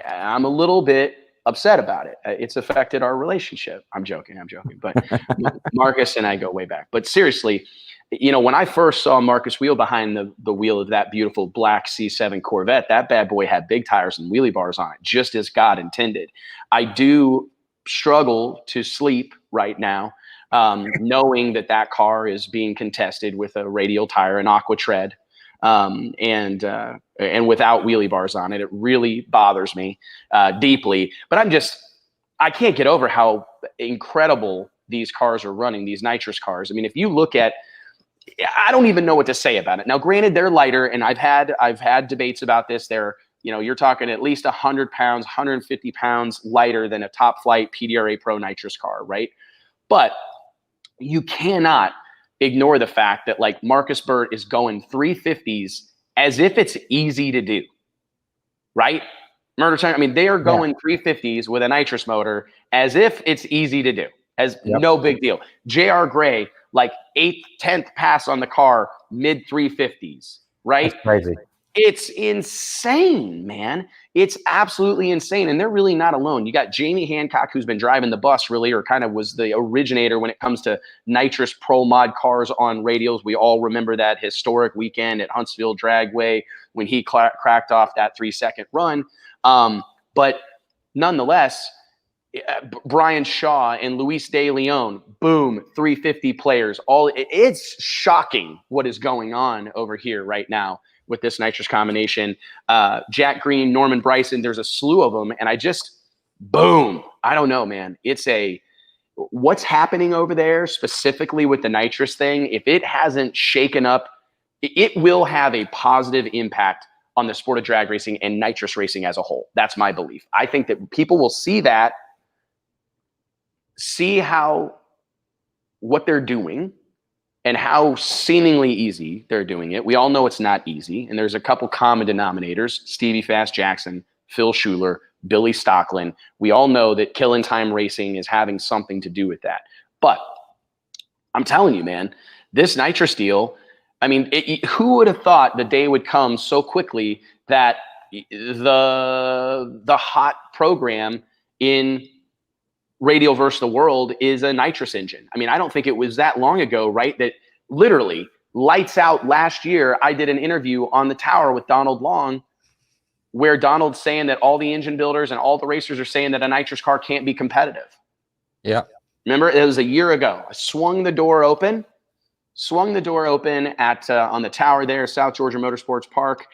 I'm a little bit upset about it. It's affected our relationship. I'm joking. But Marcus and I go way back. But seriously, when I first saw Marcus wheel behind the wheel of that beautiful black C7 Corvette, that bad boy had big tires and wheelie bars on it, just as God intended. I do struggle to sleep right now, knowing that car is being contested with a radial tire, an aqua tread, and without wheelie bars on it. It really bothers me deeply. But I can't get over how incredible these cars are running, these nitrous cars. I mean, if you look at, I don't even know what to say about it. Now, granted, they're lighter, and I've had debates about this. They're, you're talking at least 100 pounds, 150 pounds lighter than a top flight PDRA Pro nitrous car, right? But you cannot ignore the fact that like Marcus Burt is going 350s as if it's easy to do, right? Murder Time. I mean, they are going 350s with a nitrous motor as if it's easy to do, as no big deal. JR Gray, like 8th, 10th pass on the car, mid 350s, right? That's crazy. It's insane, man. It's absolutely insane. And they're really not alone. You got Jamie Hancock, who's been driving the bus really, or kind of was the originator when it comes to nitrous pro mod cars on radials. We all remember that historic weekend at Huntsville Dragway when he cracked off that 3-second run. But nonetheless, Brian Shaw and Luis De Leon, boom, 350 players. It's shocking what is going on over here right now with this nitrous combination. Jack Green, Norman Bryson, there's a slew of them. And boom, I don't know, man. What's happening over there specifically with the nitrous thing, if it hasn't shaken up, it will have a positive impact on the sport of drag racing and nitrous racing as a whole. That's my belief. I think that people will see what they're doing and how seemingly easy they're doing it. We all know it's not easy. And there's a couple common denominators: Stevie Fast Jackson, Phil Schuler, Billy Stocklin. We all know that Killing Time Racing is having something to do with that. But I'm telling you, man, this nitrous deal, I mean, who would have thought the day would come so quickly that the hot program in Radial versus the World is a nitrous engine? I mean, I don't think it was that long ago, right? That literally lights out last year, I did an interview on the tower with Donald Long where Donald's saying that all the engine builders and all the racers are saying that a nitrous car can't be competitive. Yeah. Remember, it was a year ago. I swung the door open at on the tower there, South Georgia Motorsports Park,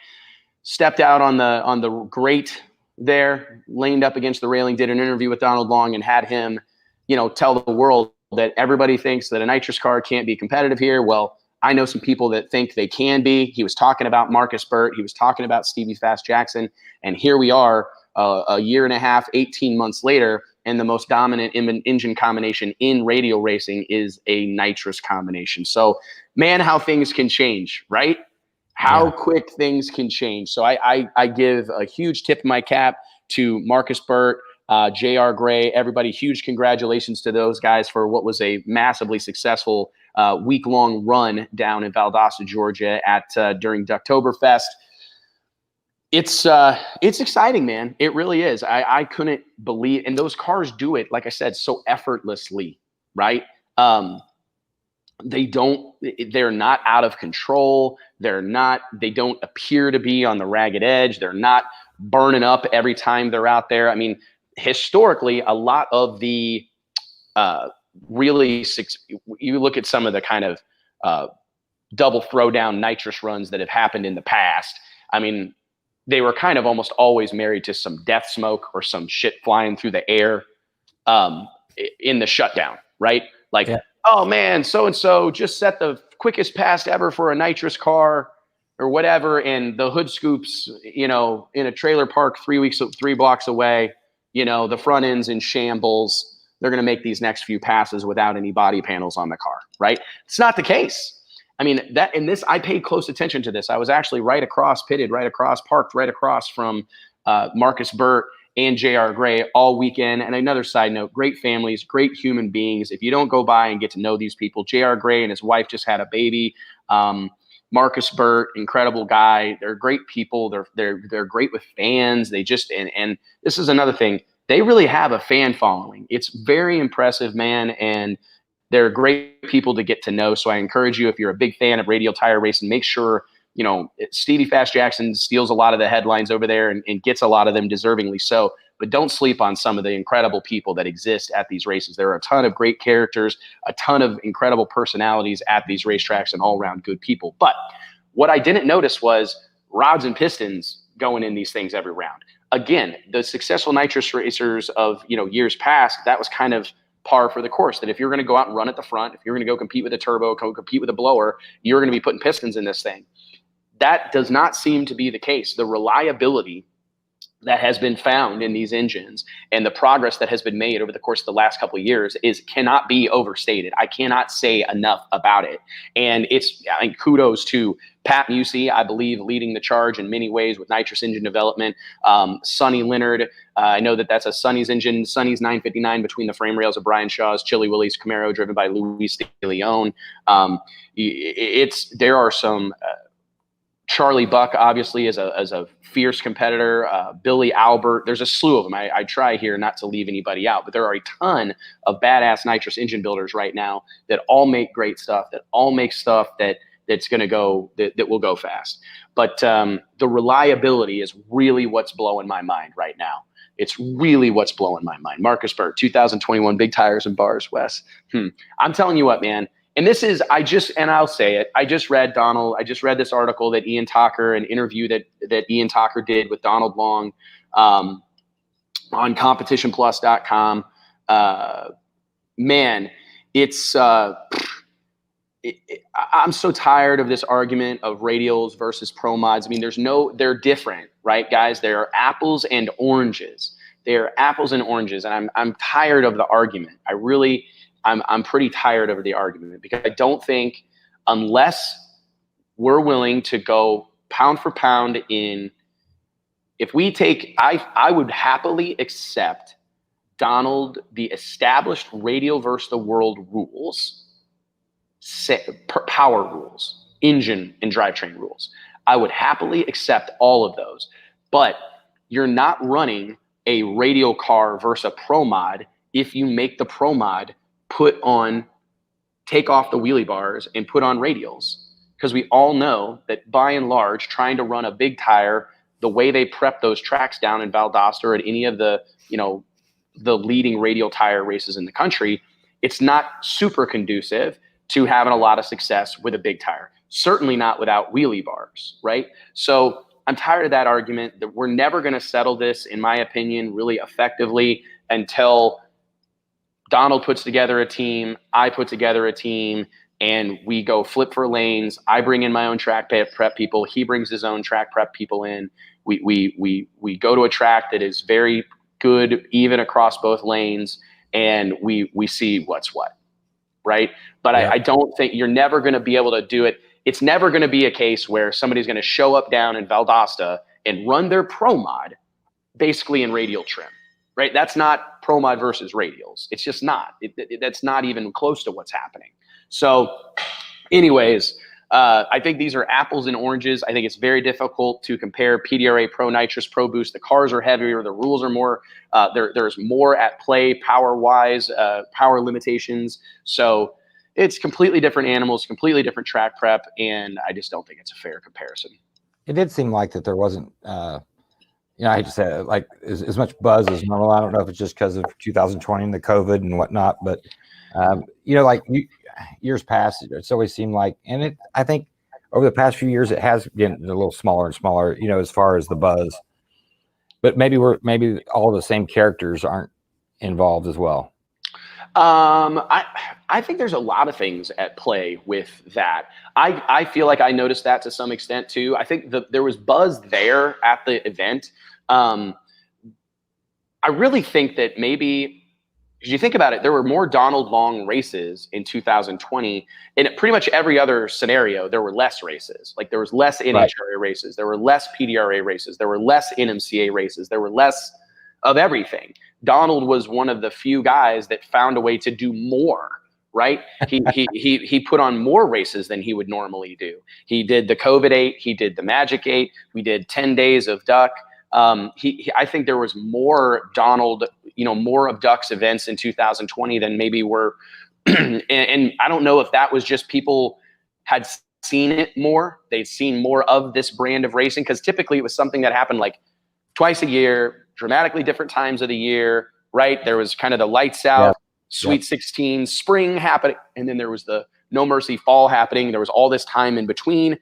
stepped out on the grate there, leaned up against the railing, did an interview with Donald Long, and had him, tell the world that everybody thinks that a nitrous car can't be competitive here. Well, I know some people that think they can be. He was talking about Marcus Burt. He was talking about Stevie Fast Jackson. And here we are a year and a half, 18 months later, and the most dominant engine combination in radial racing is a nitrous combination. So, man, how things can change, right? How quick things can change. So I give a huge tip of my cap to Marcus Burt, JR Gray, everybody. Huge congratulations to those guys for what was a massively successful week-long run down in Valdosta, Georgia during Ducktoberfest. It's exciting, man. It really is. I couldn't believe, and those cars do it, like I said, so effortlessly, right? They're not out of control. They don't appear to be on the ragged edge. They're not burning up every time they're out there. I mean, historically, a lot of the you look at some of the kind of double throwdown nitrous runs that have happened in the past. I mean, they were kind of almost always married to some death smoke or some shit flying through the air in the shutdown, right? Like, oh man, so-and-so just set the quickest pass ever for a nitrous car or whatever, and the hood scoops, in a trailer park 3 blocks away, the front end's in shambles. They're going to make these next few passes without any body panels on the car, right? It's not the case. I mean, I paid close attention to this. I was actually parked right across from Marcus Burt and JR Gray all weekend. And another side note, great families, great human beings. If you don't go by and get to know these people, JR Gray and his wife just had a baby. Marcus Burt, incredible guy. They're great people. They're great with fans. They just, and this is another thing. They really have a fan following. It's very impressive, man. And They're great people to get to know. So I encourage you, if you're a big fan of radial tire racing, make sure, Stevie Fast Jackson steals a lot of the headlines over there and gets a lot of them deservingly so. But don't sleep on some of the incredible people that exist at these races. There are a ton of great characters, a ton of incredible personalities at these racetracks, and all around good people. But what I didn't notice was rods and pistons going in these things every round. Again, the successful nitrous racers of years past, that was kind of par for the course. That if you're going to go out and run at the front, if you're going to go compete with a turbo, compete with a blower, you're going to be putting pistons in this thing. That does not seem to be the case. The reliability that has been found in these engines and the progress that has been made over the course of the last couple of years cannot be overstated. I cannot say enough about it. And kudos to Pat Musey, I believe, leading the charge in many ways with nitrous engine development. Sonny Leonard, I know that's a Sonny's engine, Sonny's 959 between the frame rails of Brian Shaw's Chili Willie's Camaro, driven by Luis de Leon. There are some. Charlie Buck, obviously, as a fierce competitor. Billy Albert. There's a slew of them. I try here not to leave anybody out, but there are a ton of badass nitrous engine builders right now that all make great stuff, that all make stuff that's going to go, that will go fast. But the reliability is really what's blowing my mind right now. It's really what's blowing my mind. Marcus Burke, 2021 Big Tires and Bars, Wes. I'm telling you what, man. And this is, I'll say it, I just read this article that Ian Tucker, an interview that Ian Tucker did with Donald Long on competitionplus.com. Man, I'm so tired of this argument of radials versus pro mods. I mean, they're different, right, guys? They are apples and oranges. They are apples and oranges. And I'm tired of the argument. I'm pretty tired of the argument, because I don't think, unless we're willing to go pound for pound I would happily accept Donald, the established radial versus the world rules, power rules, engine and drivetrain rules. I would happily accept all of those, but you're not running a radial car versus a pro mod if you make the pro mod take off the wheelie bars and put on radials. Because we all know that, by and large, trying to run a big tire the way they prep those tracks down in Valdosta or at any of the leading radial tire races in the country, it's not super conducive to having a lot of success with a big tire. Certainly not without wheelie bars, right? So I'm tired of that argument. That we're never going to settle this, in my opinion, really effectively until Donald puts together a team, I put together a team, and we go flip for lanes. I bring in my own track prep people. He brings his own track prep people in. We go to a track that is very good, even across both lanes, and we see what's what, right? But yeah. I don't think you're never going to be able to do it. It's never going to be a case where somebody's going to show up down in Valdosta and run their pro mod basically in radial trim. Right, that's not pro mod versus radials. It's just not. That's not even close to what's happening. So, anyways, I think these are apples and oranges. I think it's very difficult to compare PDRA, Pro Nitrous, Pro Boost. The cars are heavier. The rules are more. There's more at play power-wise, power limitations. So it's completely different animals, completely different track prep, and I just don't think it's a fair comparison. It did seem like that there wasn't. I hate to say it, like as much buzz as normal. I don't know if it's just because of 2020 and the COVID and whatnot, but years past, it's always seemed like, and I think over the past few years, it has been a little smaller and smaller, as far as the buzz. But maybe all the same characters aren't involved as well. I think there's a lot of things at play with that. I feel like I noticed that to some extent too. I think there was buzz there at the event. I really think that maybe, if you think about it, there were more Donald Long races in 2020. In pretty much every other scenario, there were less races. Like there was less NHRA races, there were less PDRA races, there were less NMCA races, there were less of everything. Donald was one of the few guys that found a way to do more, right? He put on more races than he would normally do. He did the COVID 8, he did the Magic 8, we did 10 days of Duck. I think there was more Donald, more of Duck's events in 2020 than maybe were and I don't know if that was just people had seen it more. They'd seen more of this brand of racing, because typically it was something that happened like twice a year, dramatically different times of the year, right? There was kind of the lights out, Sweet 16 spring happening, and then there was the No Mercy fall happening. There was all this time in between.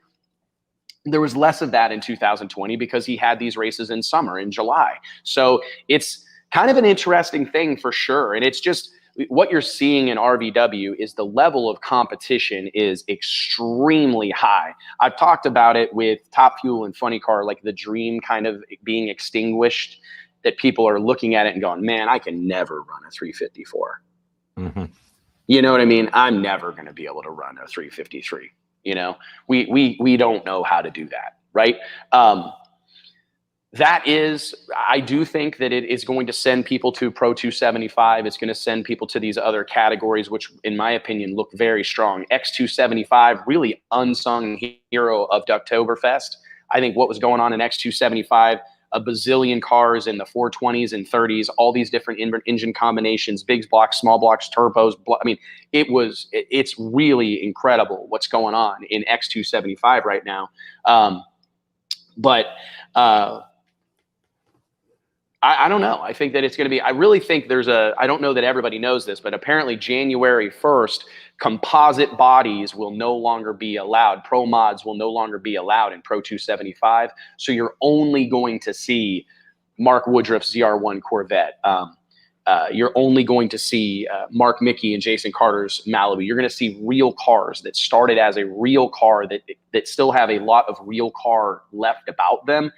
There was less of that in 2020 because he had these races in summer, in July. So it's kind of an interesting thing for sure. And it's just what you're seeing in RVW is the level of competition is extremely high. I've talked about it with Top Fuel and Funny Car, like the dream kind of being extinguished, that people are looking at it and going, man, I can never run a 354. Mm-hmm. You know what I mean? I'm never going to be able to run a 353. You know, we don't know how to do that, right? That is, I do think that it is going to send people to Pro 275. It's going to send people to these other categories, which in my opinion look very strong. X275, really unsung hero of Ducktoberfest. I think what was going on in X275, a bazillion cars in the 420s and 30s, all these different engine combinations, big blocks, small blocks, turbos. I mean, it's really incredible what's going on in X275 right now. I don't know. I think that it's going to be, I really think I don't know that everybody knows this, but apparently January 1st, composite bodies will no longer be allowed. Pro mods will no longer be allowed in Pro 275. So you're only going to see Mark Woodruff's ZR1 Corvette. You're only going to see Mark Mickey and Jason Carter's Malibu. You're going to see real cars that started as a real car that still have a lot of real car left about them.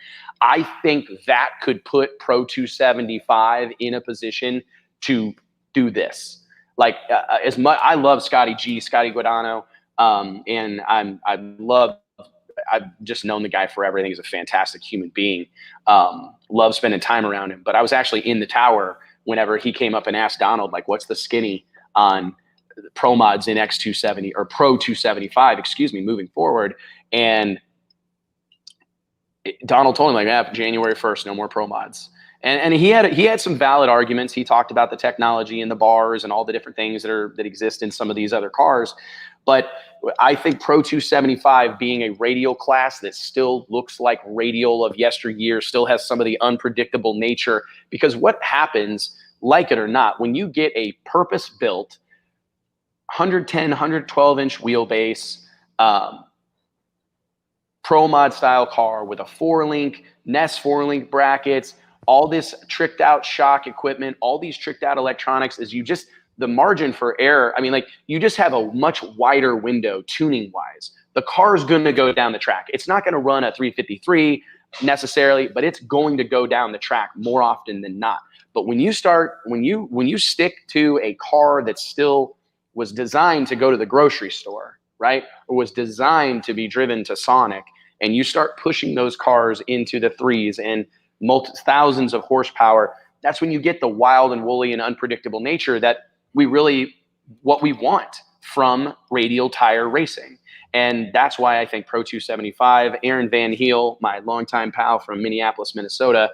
I think that could put Pro 275 in a position to do this. Like as much, I love Scotty Guadagno, and I've just known the guy forever. I think he's a fantastic human being. Love spending time around him. But I was actually in the tower whenever he came up and asked Donald, like, what's the skinny on pro mods in X270 or Pro 275, excuse me, moving forward. And Donald told him, like, January 1st, no more pro mods. And he had some valid arguments. He talked about the technology and the bars and all the different things that exist in some of these other cars. But I think Pro 275 being a radial class that still looks like radial of yesteryear, still has some of the unpredictable nature, because what happens, like it or not, when you get a purpose-built 110, 112-inch wheelbase, pro mod style car with a 4-link, Ness 4-link brackets, all this tricked out shock equipment, all these tricked out electronics, the margin for error. I mean, like, you just have a much wider window tuning wise. The car's going to go down the track. It's not going to run a 353 necessarily, but it's going to go down the track more often than not. But when you stick to a car that still was designed to go to the grocery store, right, or was designed to be driven to Sonic, and you start pushing those cars into the threes and thousands of horsepower, that's when you get the wild and woolly and unpredictable nature that what we want from radial tire racing. And that's why I think Pro 275, Aaron Van Heel, my longtime pal from Minneapolis, Minnesota,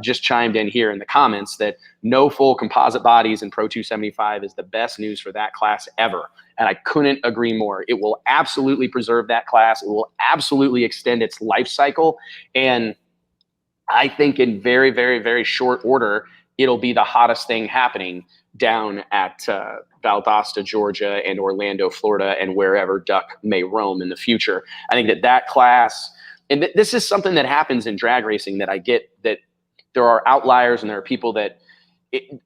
just chimed in here in the comments that no full composite bodies in Pro 275 is the best news for that class ever. And I couldn't agree more. It will absolutely preserve that class. It will absolutely extend its life cycle. And I think in very, very, very short order, it'll be the hottest thing happening down at Valdosta, Georgia, and Orlando, Florida, and wherever Duck may roam in the future. I think that class, and this is something that happens in drag racing, that I get, that there are outliers and there are people that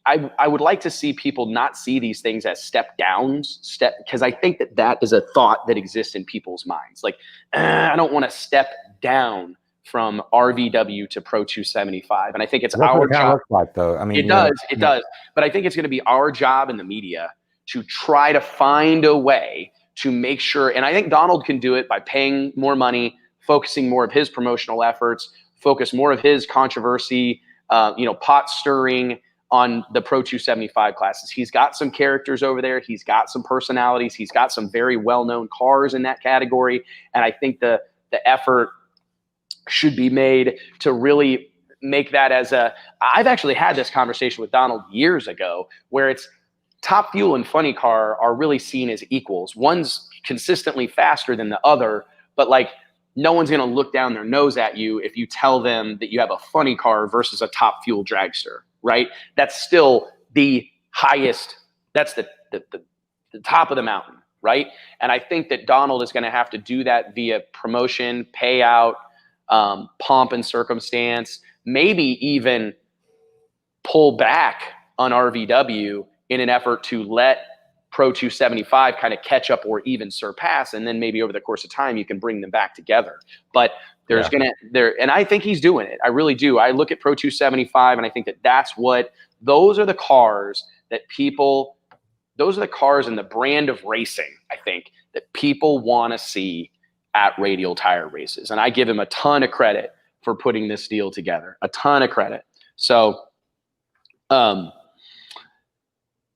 I would like to see people not see these things as step downs, because I think that is a thought that exists in people's minds. Like, I don't want to step down from RVW to Pro 275. And I think it's our job. Looks like, though. I mean, it does. But I think it's going to be our job in the media to try to find a way to make sure. And I think Donald can do it by paying more money, focusing more of his promotional efforts, focus more of his controversy, pot stirring on the Pro 275 classes. He's got some characters over there. He's got some personalities. He's got some very well-known cars in that category. And I think the effort should be made to really make that as I've actually had this conversation with Donald years ago, where it's, Top Fuel and Funny Car are really seen as equals. One's consistently faster than the other, but like no one's going to look down their nose at you if you tell them that you have a funny car versus a Top Fuel dragster, right? That's still the highest. That's the top of the mountain, right? And I think that Donald is going to have to do that via promotion, payout, pomp and circumstance, maybe even pull back on RVW in an effort to let Pro 275 kind of catch up or even surpass, and then maybe over the course of time you can bring them back together. But there's and I think he's doing it. I really do. I look at Pro 275 and I think that those are the cars that people, those are the cars in the brand of racing, I think, that people want to see at Radial Tire races. And I give him a ton of credit for putting this deal together, a ton of credit. So, yeah,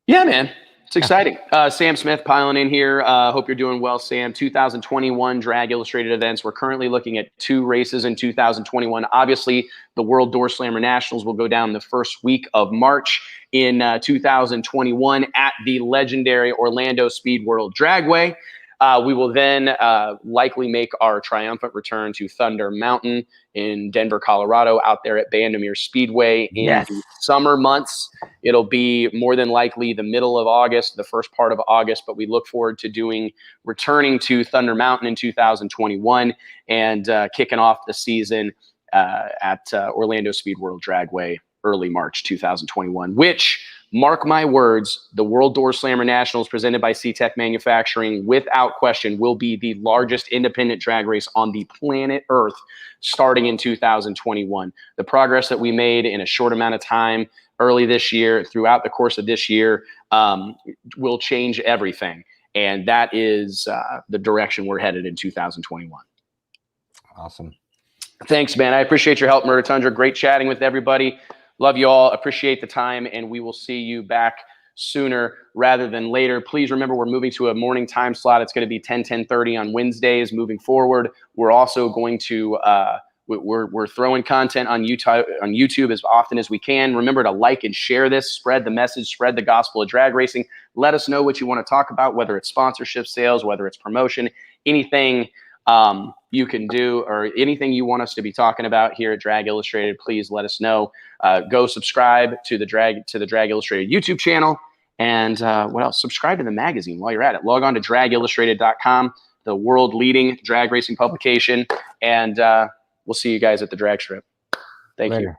man, it's exciting. Sam Smith piling in here. Hope you're doing well, Sam. 2021 Drag Illustrated events. We're currently looking at 2 races in 2021. Obviously, the World Door Slammer Nationals will go down the first week of March in 2021 at the legendary Orlando Speed World Dragway. We will then likely make our triumphant return to Thunder Mountain in Denver, Colorado, out there at Bandimere Speedway in the summer months. It'll be more than likely the middle of August, the first part of August, but we look forward to returning to Thunder Mountain in 2021 and kicking off the season at Orlando Speed World Dragway early March 2021, which, mark my words, the World Door Slammer Nationals presented by C-Tech Manufacturing, without question, will be the largest independent drag race on the planet Earth starting in 2021. The progress that we made in a short amount of time early this year, throughout the course of this year, will change everything. And that is the direction we're headed in 2021. Awesome. Thanks, man. I appreciate your help, Murder Tundra. Great chatting with everybody. Love you all. Appreciate the time, and we will see you back sooner rather than later. Please remember, we're moving to a morning time slot. It's going to be 10:30 on Wednesdays moving forward. We're also going to we're throwing content on YouTube as often as we can. Remember to like and share this, spread the message, spread the gospel of drag racing. Let us know what you want to talk about, whether it's sponsorship, sales, whether it's promotion, anything you can do, or anything you want us to be talking about here at Drag Illustrated. Please let us know. Go subscribe to the Drag Illustrated YouTube channel, and what else? Subscribe to the magazine while you're at it. Log on to dragillustrated.com, the world leading drag racing publication, and we'll see you guys at the drag strip. Thank you.